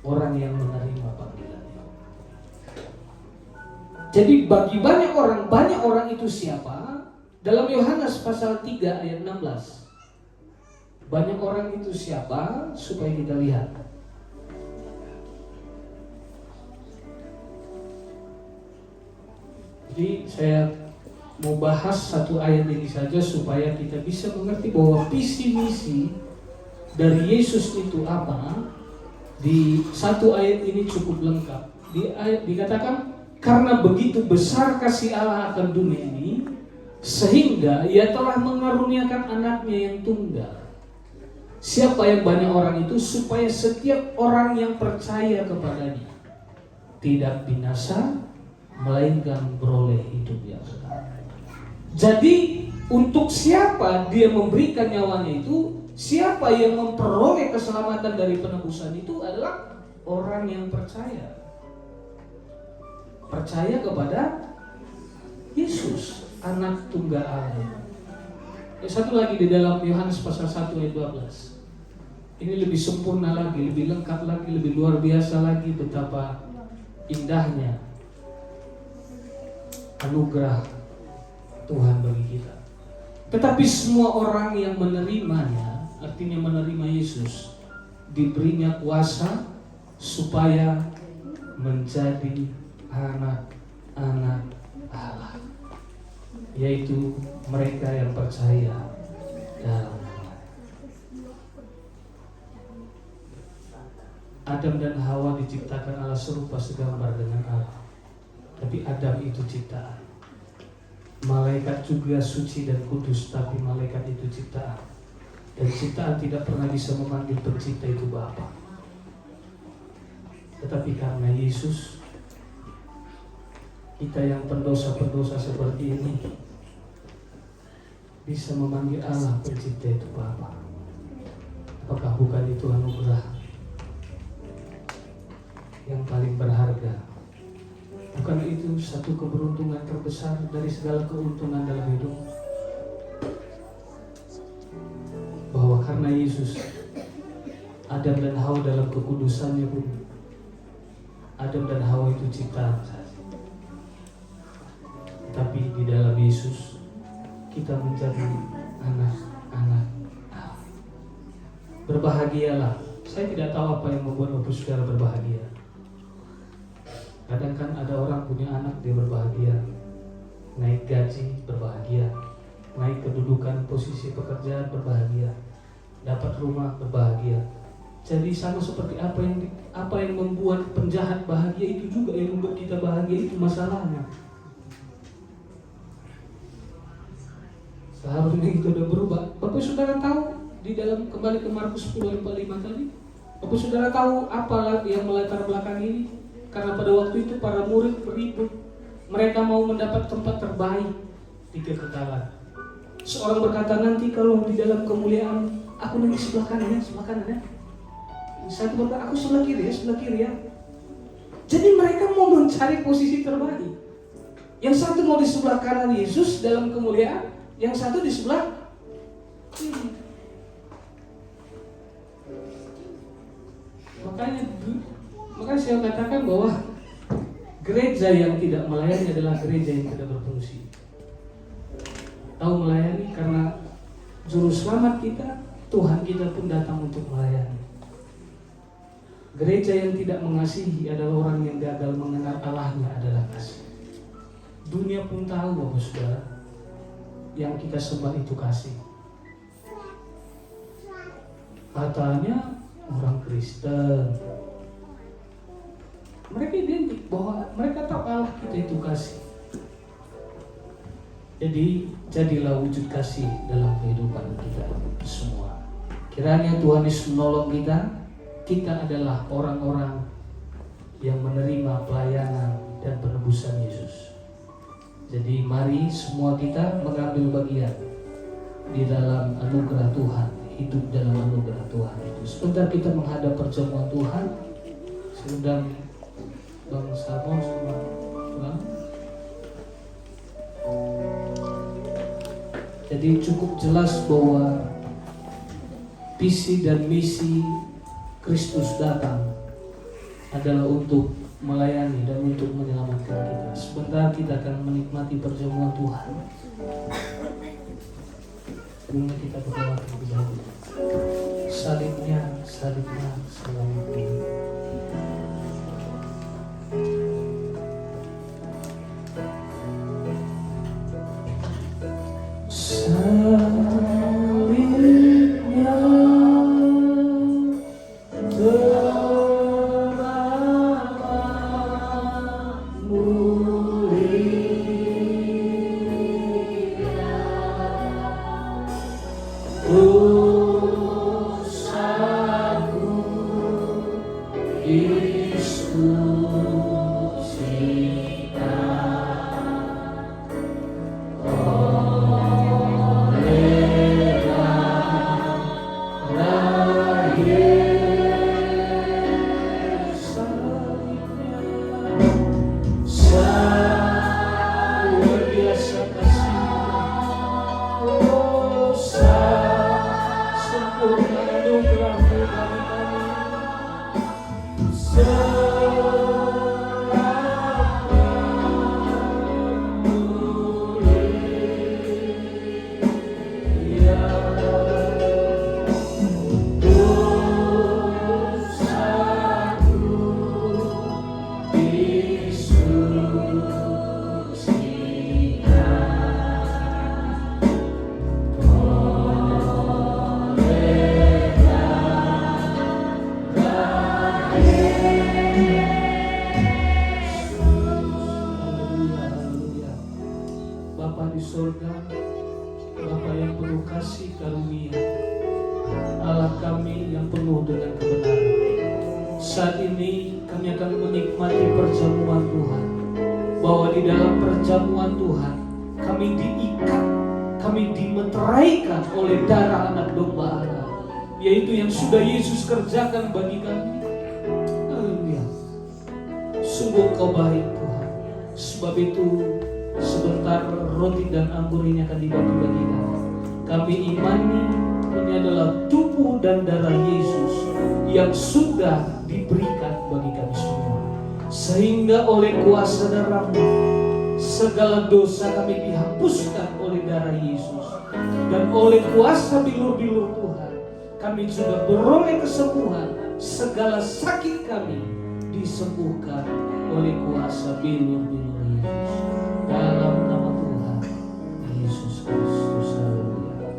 Orang yang menerima panggilannya. Jadi bagi banyak orang itu siapa? Dalam Yohanes pasal 3 ayat 16. Banyak orang itu siapa? Supaya kita lihat. Jadi saya mau bahas satu ayat ini saja supaya kita bisa mengerti bahwa visi misi dari Yesus itu apa. Di satu ayat ini cukup lengkap. Di ayat dikatakan karena begitu besar kasih Allah akan dunia ini, sehingga ia telah mengaruniakan anaknya yang tunggal, Siapa yang banyak orang itu? Supaya setiap orang yang percaya kepadanya tidak binasa, melainkan beroleh hidup yang kekal. Jadi untuk siapa dia memberikan nyawanya itu, siapa yang memperoleh keselamatan dari penebusan itu adalah orang yang percaya. Percaya kepada Yesus, anak tunggal Allah. Satu lagi di dalam Yohanes pasal 1 ayat 12. Ini lebih sempurna lagi, lebih lengkap lagi, lebih luar biasa lagi betapa indahnya anugerah Tuhan bagi kita. Tetapi semua orang yang menerimanya, artinya menerima Yesus, diberinya kuasa supaya menjadi anak-anak Allah, yaitu mereka yang percaya dalam Dia. Adam dan Hawa diciptakan Allah serupa segambar dengan Allah. Tapi Adam itu ciptaan. Malaikat juga suci dan kudus, tapi malaikat itu ciptaan. Dan ciptaan tidak pernah bisa memanggil pencipta itu Bapa. Tetapi karena Yesus, kita yang pendosa-pendosa seperti ini bisa memanggil Allah pencipta itu Bapa. Apakah bukan itu anugerah yang paling berharga? Bukan itu satu keberuntungan terbesar dari segala keuntungan dalam hidup? Bahwa karena Yesus, Adam dan Hawa dalam kekudusannya pun, Adam dan Hawa itu ciptaan saja. Tapi di dalam Yesus kita menjadi anak-anak Allah. Berbahagialah. Saya tidak tahu apa yang membuat Bapak Saudara berbahagia. Kadang kan ada orang punya anak, dia berbahagia. Naik gaji, berbahagia. Naik kedudukan, posisi pekerjaan, berbahagia. Dapat rumah, berbahagia. Jadi sama seperti apa yang membuat penjahat bahagia, itu juga yang membuat kita bahagia, itu masalahnya. Seharusnya kita udah berubah. Bapak Saudara tahu di dalam, kembali ke Markus 10:45 tadi, Bapak Saudara tahu apa yang melatar belakang ini? Karena pada waktu itu para murid beribut, mereka mau mendapat tempat terbaik di kekekalan. Seorang berkata, nanti kalau di dalam kemuliaan, aku nanti sebelah kanan ya. Satu berkata, aku sebelah kiri ya. Jadi mereka mau mencari posisi terbaik. Yang satu mau di sebelah kanan Yesus dalam kemuliaan, yang satu di sebelah kiri. Makanya saya katakan bahwa gereja yang tidak melayani adalah gereja yang tidak berfungsi. Tahu melayani karena juru selamat kita, Tuhan kita pun datang untuk melayani. Gereja yang tidak mengasihi adalah orang yang gagal mengenal Allahnya adalah kasih. Dunia pun tahu Bapak Saudara, yang kita sembah itu kasih. Katanya orang Kristen, mereka identik bahwa mereka tahu Allah kita itu kasih. Jadi jadilah wujud kasih dalam kehidupan kita semua. Kiranya Tuhan Yesus menolong kita. Kita adalah orang-orang yang menerima pelayanan dan penebusan Yesus. Jadi mari semua kita mengambil bagian di dalam anugerah Tuhan, hidup dalam anugerah Tuhan itu. Sebentar kita menghadap perjamuan Tuhan. Sedang Bang Samo sama Bang. Jadi cukup jelas bahwa visi dan misi Kristus datang adalah untuk melayani dan untuk menyelamatkan kita. Sebentar kita akan menikmati perjamuan Tuhan. Bunga kita berdoa terlebih dahulu. Salibnya selalu. Bapa di sorga, Bapa yang penuh kasih karunia, Allah kami yang penuh dengan kebenaran. Saat ini kami akan menikmati perjamuan Tuhan, bahwa di dalam perjamuan Tuhan kami diikat, kami dimeteraikan oleh darah anak domba Allah, yaitu yang sudah Yesus kerjakan bagi kami. Haleluya. Sungguh Kau baik Tuhan. Sebab itu sebentar roti dan anggur ini akan dibagi-bagi kami. Kami imani ini adalah tubuh dan darah Yesus yang sudah diberikan bagi kami semua. Sehingga oleh kuasa darah-Mu segala dosa kami dihapuskan oleh darah Yesus. Dan oleh kuasa bilur-bilur Tuhan kami juga beroleh kesembuhan. Segala sakit kami disembuhkan oleh kuasa bilur-bilur Yesus. Dalam nama Tuhan Yesus Kristus. Haleluya.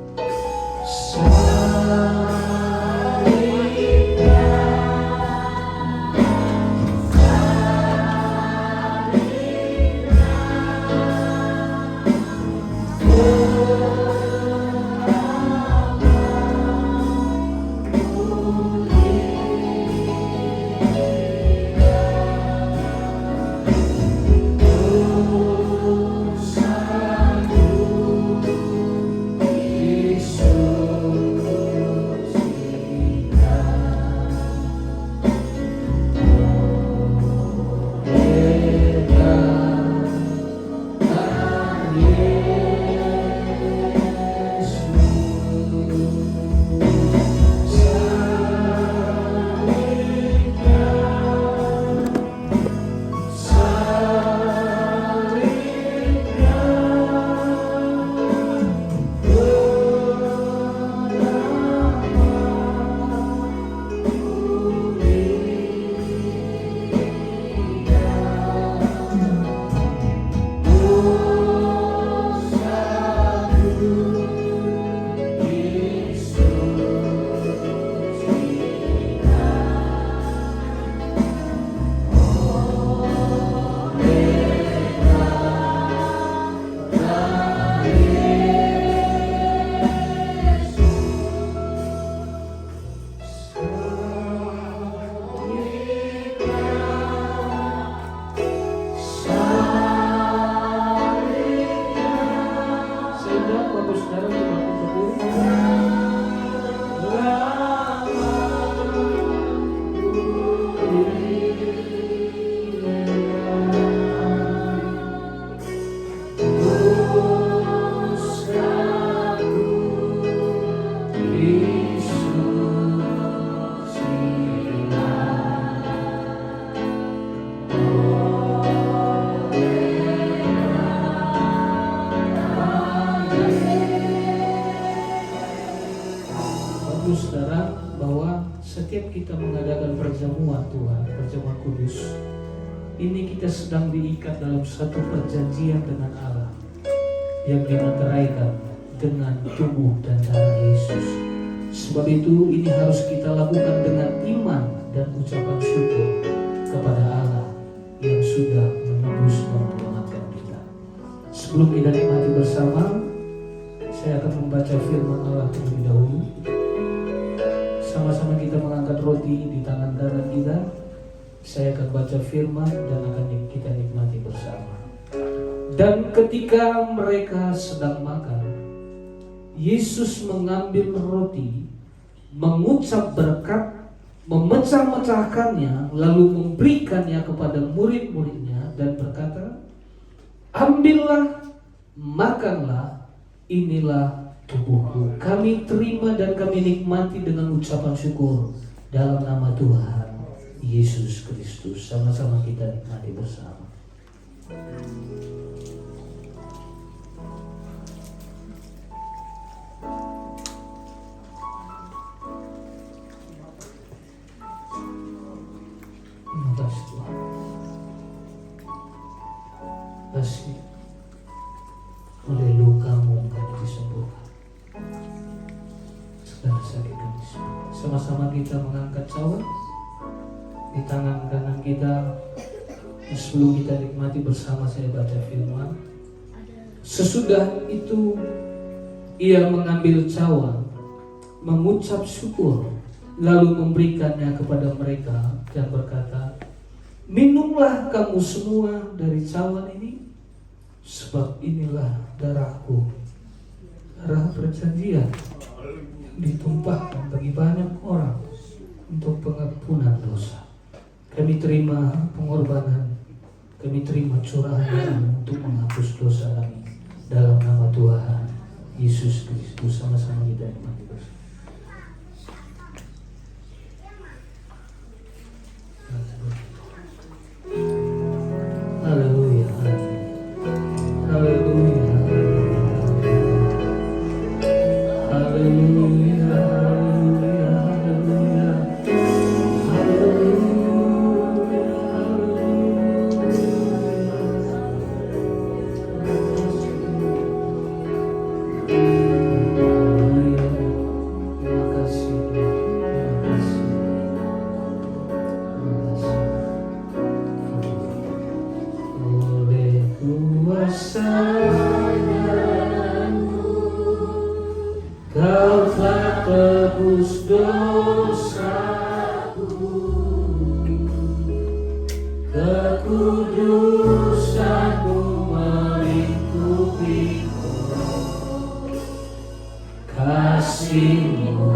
Saudara, bahwa setiap kita mengadakan perjamuan Tuhan, perjamuan kudus, ini kita sedang diikat dalam satu perjanjian dengan Allah yang dimeteraikan dengan tubuh dan darah Yesus. Sebab itu ini harus kita lakukan dengan iman dan ucapan syukur kepada Allah yang sudah menebus dan menyelamatkan kita. Sebelum kita nikmati bersama, saya akan membaca firman Allah terlebih dahulu. Sama-sama kita mengangkat roti di tangan kanan kita. Saya akan baca firman dan akan kita nikmati bersama. Dan ketika mereka sedang makan, Yesus mengambil roti, mengucap berkat, memecah-mecahkannya, lalu memberikannya kepada murid-muridnya dan berkata, "Ambillah, makanlah, inilah tubuhku." Kami terima dan kami nikmati dengan ucapan syukur dalam nama Tuhan Yesus Kristus. Sama-sama kita nikmati bersama. Terima kasih Tuhan. Kasih oleh lukamu kami disembuhkan, segala sakit kami disembuhkan. Sama-sama kita mengangkat cawan di tangan kanan kita. Sebelum kita nikmati bersama, saya baca firman. Sesudah itu ia mengambil cawan, mengucap syukur, lalu memberikannya kepada mereka dan berkata, "Minumlah kamu semua dari cawan ini, sebab inilah darahku, darah perjanjian yang ditumpahkan bagi banyak orang untuk pengampunan dosa." Kami terima pengorbanan, kami terima curahan darah-Mu untuk menghapus dosa kami. Dalam nama Tuhan Yesus Kristus, sama-sama kita nikmati bersama. Haleluya, haleluya, haleluya, haleluya, haleluya, terima kasih, terima kasih, terima kasih. Oleh kuasa darah-Mu, Kau telah tebus dosaku, kekudusan-Mu melingkupiku, kasih-Mu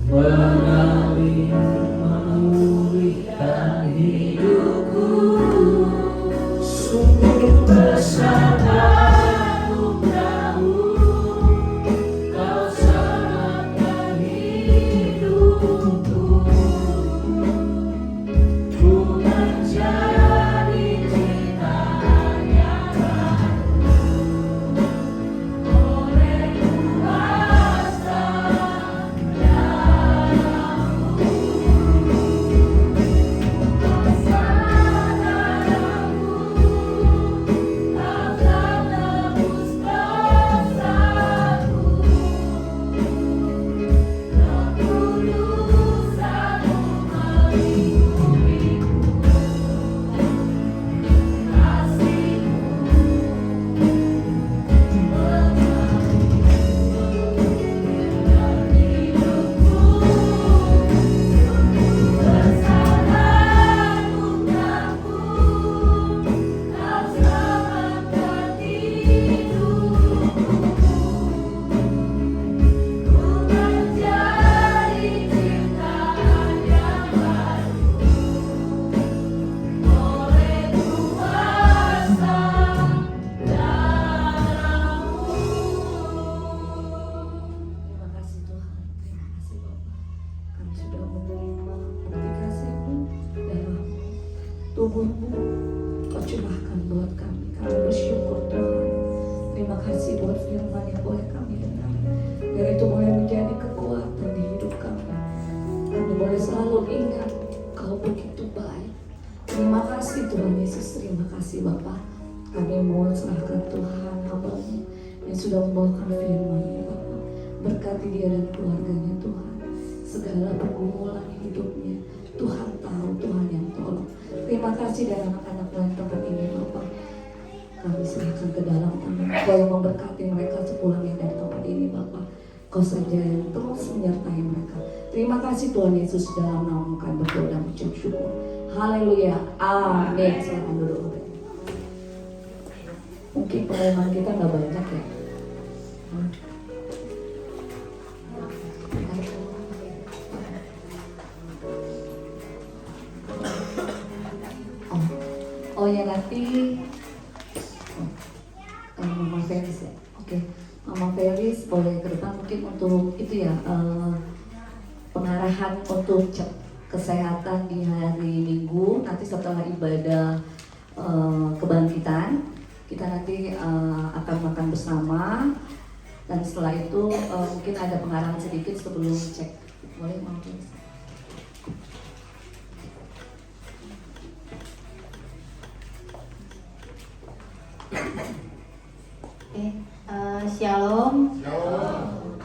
mengalir memulihkan hidupku. Sungguh besar anugerah-Mu, Kau selamatkan hidupku. Ku menjadi ciptaan yang baru oleh kuasa darah-Mu. Kuasa darah-Mu, Kau telah tebus dosaku, kekudusan-Mu melingkupiku, Terima kasih Tuhan, terima kasih Bapa. Kami sudah menerima bukti kasih-Mu, darah-Mu, tubuh-Mu, Kau curahkan buat kami. Kami bersyukur Tuhan. Terima kasih buat firman yang boleh kami dengar. Biar itu boleh menjadi kekuatan di hidup kami. Kami boleh selalu ingat Kau begitu baik. Terima kasih Tuhan Yesus, terima kasih Bapa. Kami mau serahkan Tuhan hamba-Mu yang sudah membawakan firman-Mu Bapa. Berkati dia dan keluarganya Tuhan. Segala pergumulan hidupnya Tuhan tahu, Tuhan yang tolong. Terima kasih dari anak-anak lain tempat ini Bapak. Kami serahkan ke dalam tangan Kau yang memberkati mereka sepulangnya dari tempat ini Bapak. Kau saja yang terus menyertai mereka. Terima kasih Tuhan Yesus, dalam nama kami berdoa dan ucap syukur. Haleluya, amin. Silakan duduk. Mungkin pengalaman kita nggak banyak ya. Oh ya, nanti Mama Felis ya. Oke, Mama Felis boleh ke depan mungkin untuk itu ya, pengarahan untuk cek kesehatan di hari Minggu. Nanti setelah ibadah kebangkitan kita nanti akan makan bersama, dan setelah itu mungkin ada pengarahan sedikit sebelum cek. Boleh Mama Felis? Shalom.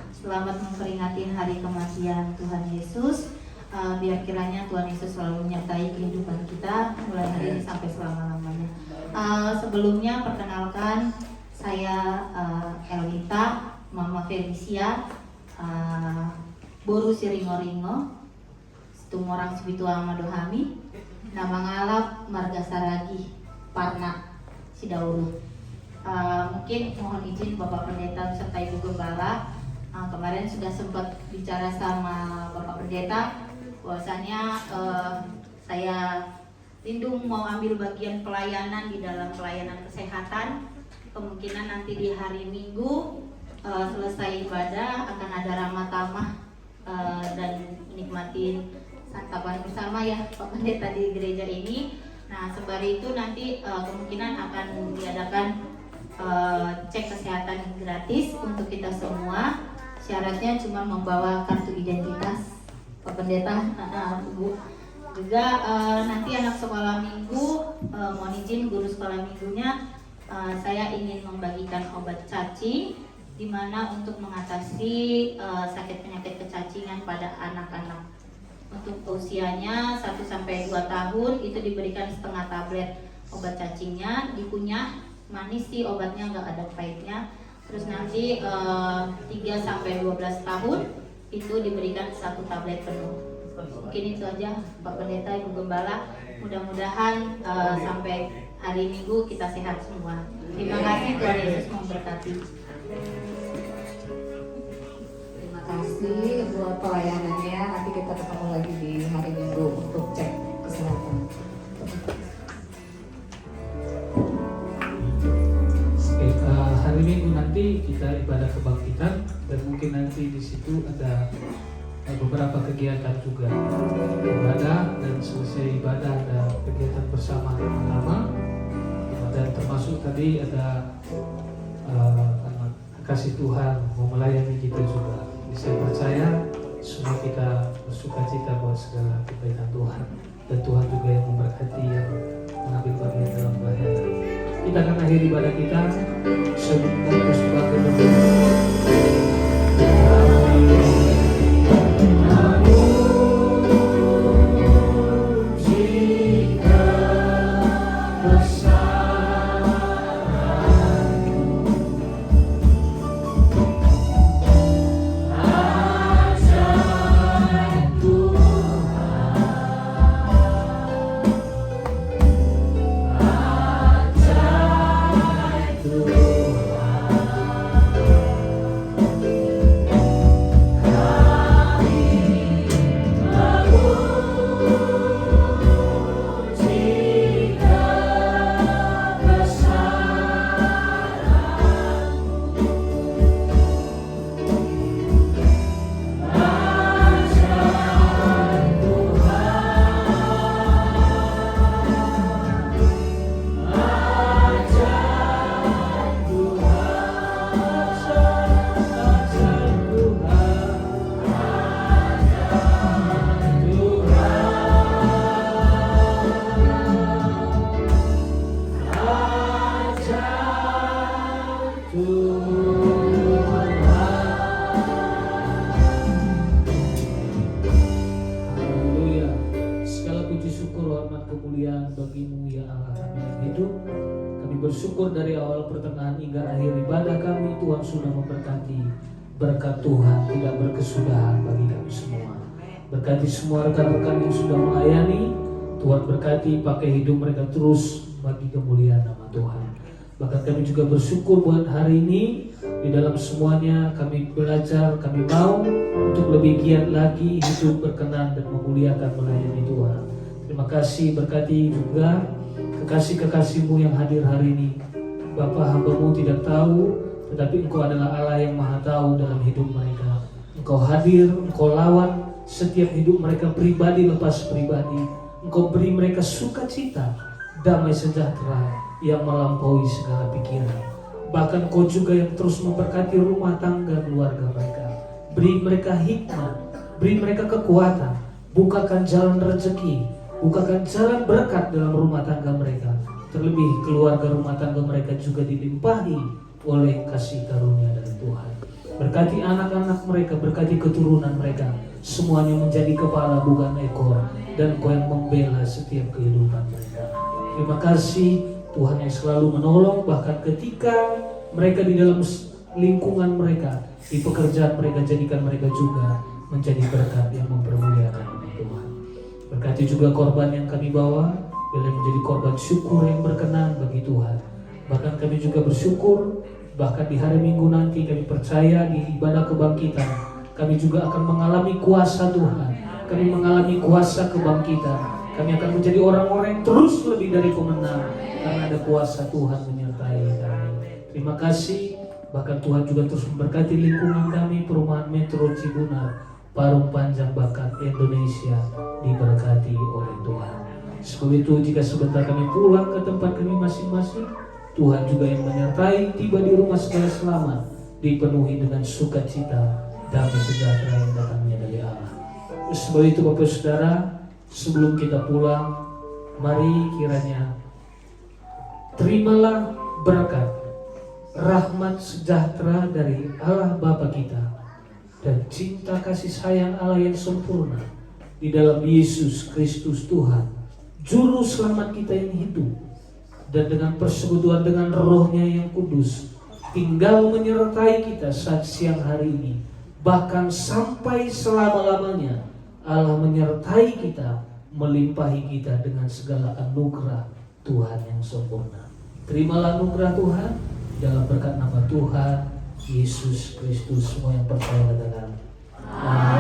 Selamat memperingati hari kematian Tuhan Yesus. Biar kiranya Tuhan Yesus selalu menyertai kehidupan kita mulai hari ini sampai selama-lamanya. Sebelumnya perkenalkan, saya Elita, Mama Felicia, Boru Siringo-ringo, Tumorang Sibitua Madohami, nama ngalap Marga Saragi, Parna, Sidauru. Mungkin mohon izin Bapak Pendeta beserta Ibu Gembala, kemarin sudah sempat bicara sama Bapak Pendeta bahwasanya saya Lindung mau ambil bagian pelayanan di dalam pelayanan kesehatan. Kemungkinan nanti di hari Minggu selesai ibadah akan ada ramah tamah dan menikmati santapan bersama ya Pak Pendeta di gereja ini. Nah sembari itu nanti kemungkinan akan diadakan cek kesehatan gratis untuk kita semua. Syaratnya cuma membawa kartu identitas Pak Pendeta, Bu. Juga nanti anak sekolah minggu, mohon izin guru sekolah minggunya, saya ingin membagikan obat cacing, di mana untuk mengatasi sakit penyakit kecacingan pada anak-anak. Untuk usianya 1-2 tahun itu diberikan setengah tablet obat cacingnya, dikunyah. Manis sih obatnya, nggak ada pahitnya. Terus nanti 3-12 tahun itu diberikan 1 tablet penuh. Mungkin itu aja Pak Pendeta, Ibu Gembala. Mudah-mudahan sampai hari Minggu kita sehat semua. Terima kasih, Tuhan Yesus memberkati. Terima kasih buat pelayanannya. Nanti kita ketemu lagi di hari Minggu untuk cek kesehatan. Hari Minggu nanti kita ibadah kebangkitan, dan mungkin nanti di situ ada beberapa kegiatan juga, ibadah, dan selesai ibadah ada kegiatan bersama sama, dan termasuk tadi ada kasih Tuhan mau melayani kita juga. Saya percaya semua kita bersukacita buat segala kebaikan Tuhan, dan Tuhan juga yang memberkati yang mengambil bagian dalam pelayanan. Kita akan akhiri ibadah kita sebelum bersumpah bersyukur dari awal pertengahan hingga akhir ibadah kami. Tuhan sudah memberkati, berkat Tuhan tidak berkesudahan bagi kami semua. Berkati semua rekan-rekan yang sudah melayani. Tuhan berkati pakai hidup mereka terus bagi kemuliaan nama Tuhan. Bahkan kami juga bersyukur buat hari ini. Di dalam semuanya kami belajar, kami mau untuk lebih giat lagi hidup berkenan dan memuliakan melayani Tuhan. Terima kasih, berkati juga kekasih-kekasih-Mu yang hadir hari ini. Bapa, hamba-Mu tidak tahu, tetapi Engkau adalah Allah yang maha tahu dalam hidup mereka. Engkau hadir, Engkau lawan setiap hidup mereka pribadi lepas pribadi. Engkau beri mereka sukacita, damai sejahtera yang melampaui segala pikiran. Bahkan Kau juga yang terus memberkati rumah tangga keluarga mereka. Beri mereka hikmat, beri mereka kekuatan, bukakan jalan rezeki, bukakan jalan berkat dalam rumah tangga mereka. Terlebih keluarga rumah tangga mereka juga dilimpahi oleh kasih karunia dari Tuhan. Berkati anak-anak mereka, berkati keturunan mereka, semuanya menjadi kepala bukan ekor, dan Kau yang membela setiap kehidupan mereka. Terima kasih Tuhan yang selalu menolong, bahkan ketika mereka di dalam lingkungan mereka, di pekerjaan mereka, jadikan mereka juga menjadi berkat yang mempermuliakan nama Tuhan. Berkati juga korban yang kami bawa, biarlah menjadi korban syukur yang berkenan bagi Tuhan. Bahkan kami juga bersyukur, bahkan di hari Minggu nanti kami percaya di ibadah kebangkitan, kami juga akan mengalami kuasa Tuhan. Kami mengalami kuasa kebangkitan. Kami akan menjadi orang-orang yang terus lebih dari pemenang, karena ada kuasa Tuhan menyertai kami. Terima kasih. Bahkan Tuhan juga terus memberkati lingkungan kami, perumahan Metro Cibunar, Parung Panjang Bakat Indonesia, diberkati oleh Tuhan. Sebab itu jika sebentar kami pulang ke tempat kami masing-masing, Tuhan juga yang menyertai, tiba di rumah segala selamat, dipenuhi dengan sukacita, damai sejahtera yang datangnya dari Allah. Sebab itu Bapak Saudara, sebelum kita pulang, mari kiranya terimalah berkat, rahmat sejahtera dari Allah Bapa kita, dan cinta kasih sayang Allah yang sempurna di dalam Yesus Kristus Tuhan, Juru Selamat kita yang hidup, dan dengan persekutuan dengan Roh-Nya yang kudus, tinggal menyertai kita saat siang hari ini, bahkan sampai selama-lamanya. Allah menyertai kita, melimpahi kita dengan segala anugerah Tuhan yang sempurna. Terimalah anugerah Tuhan dalam berkat nama Tuhan Yesus Kristus. Semua yang percaya katakan amin.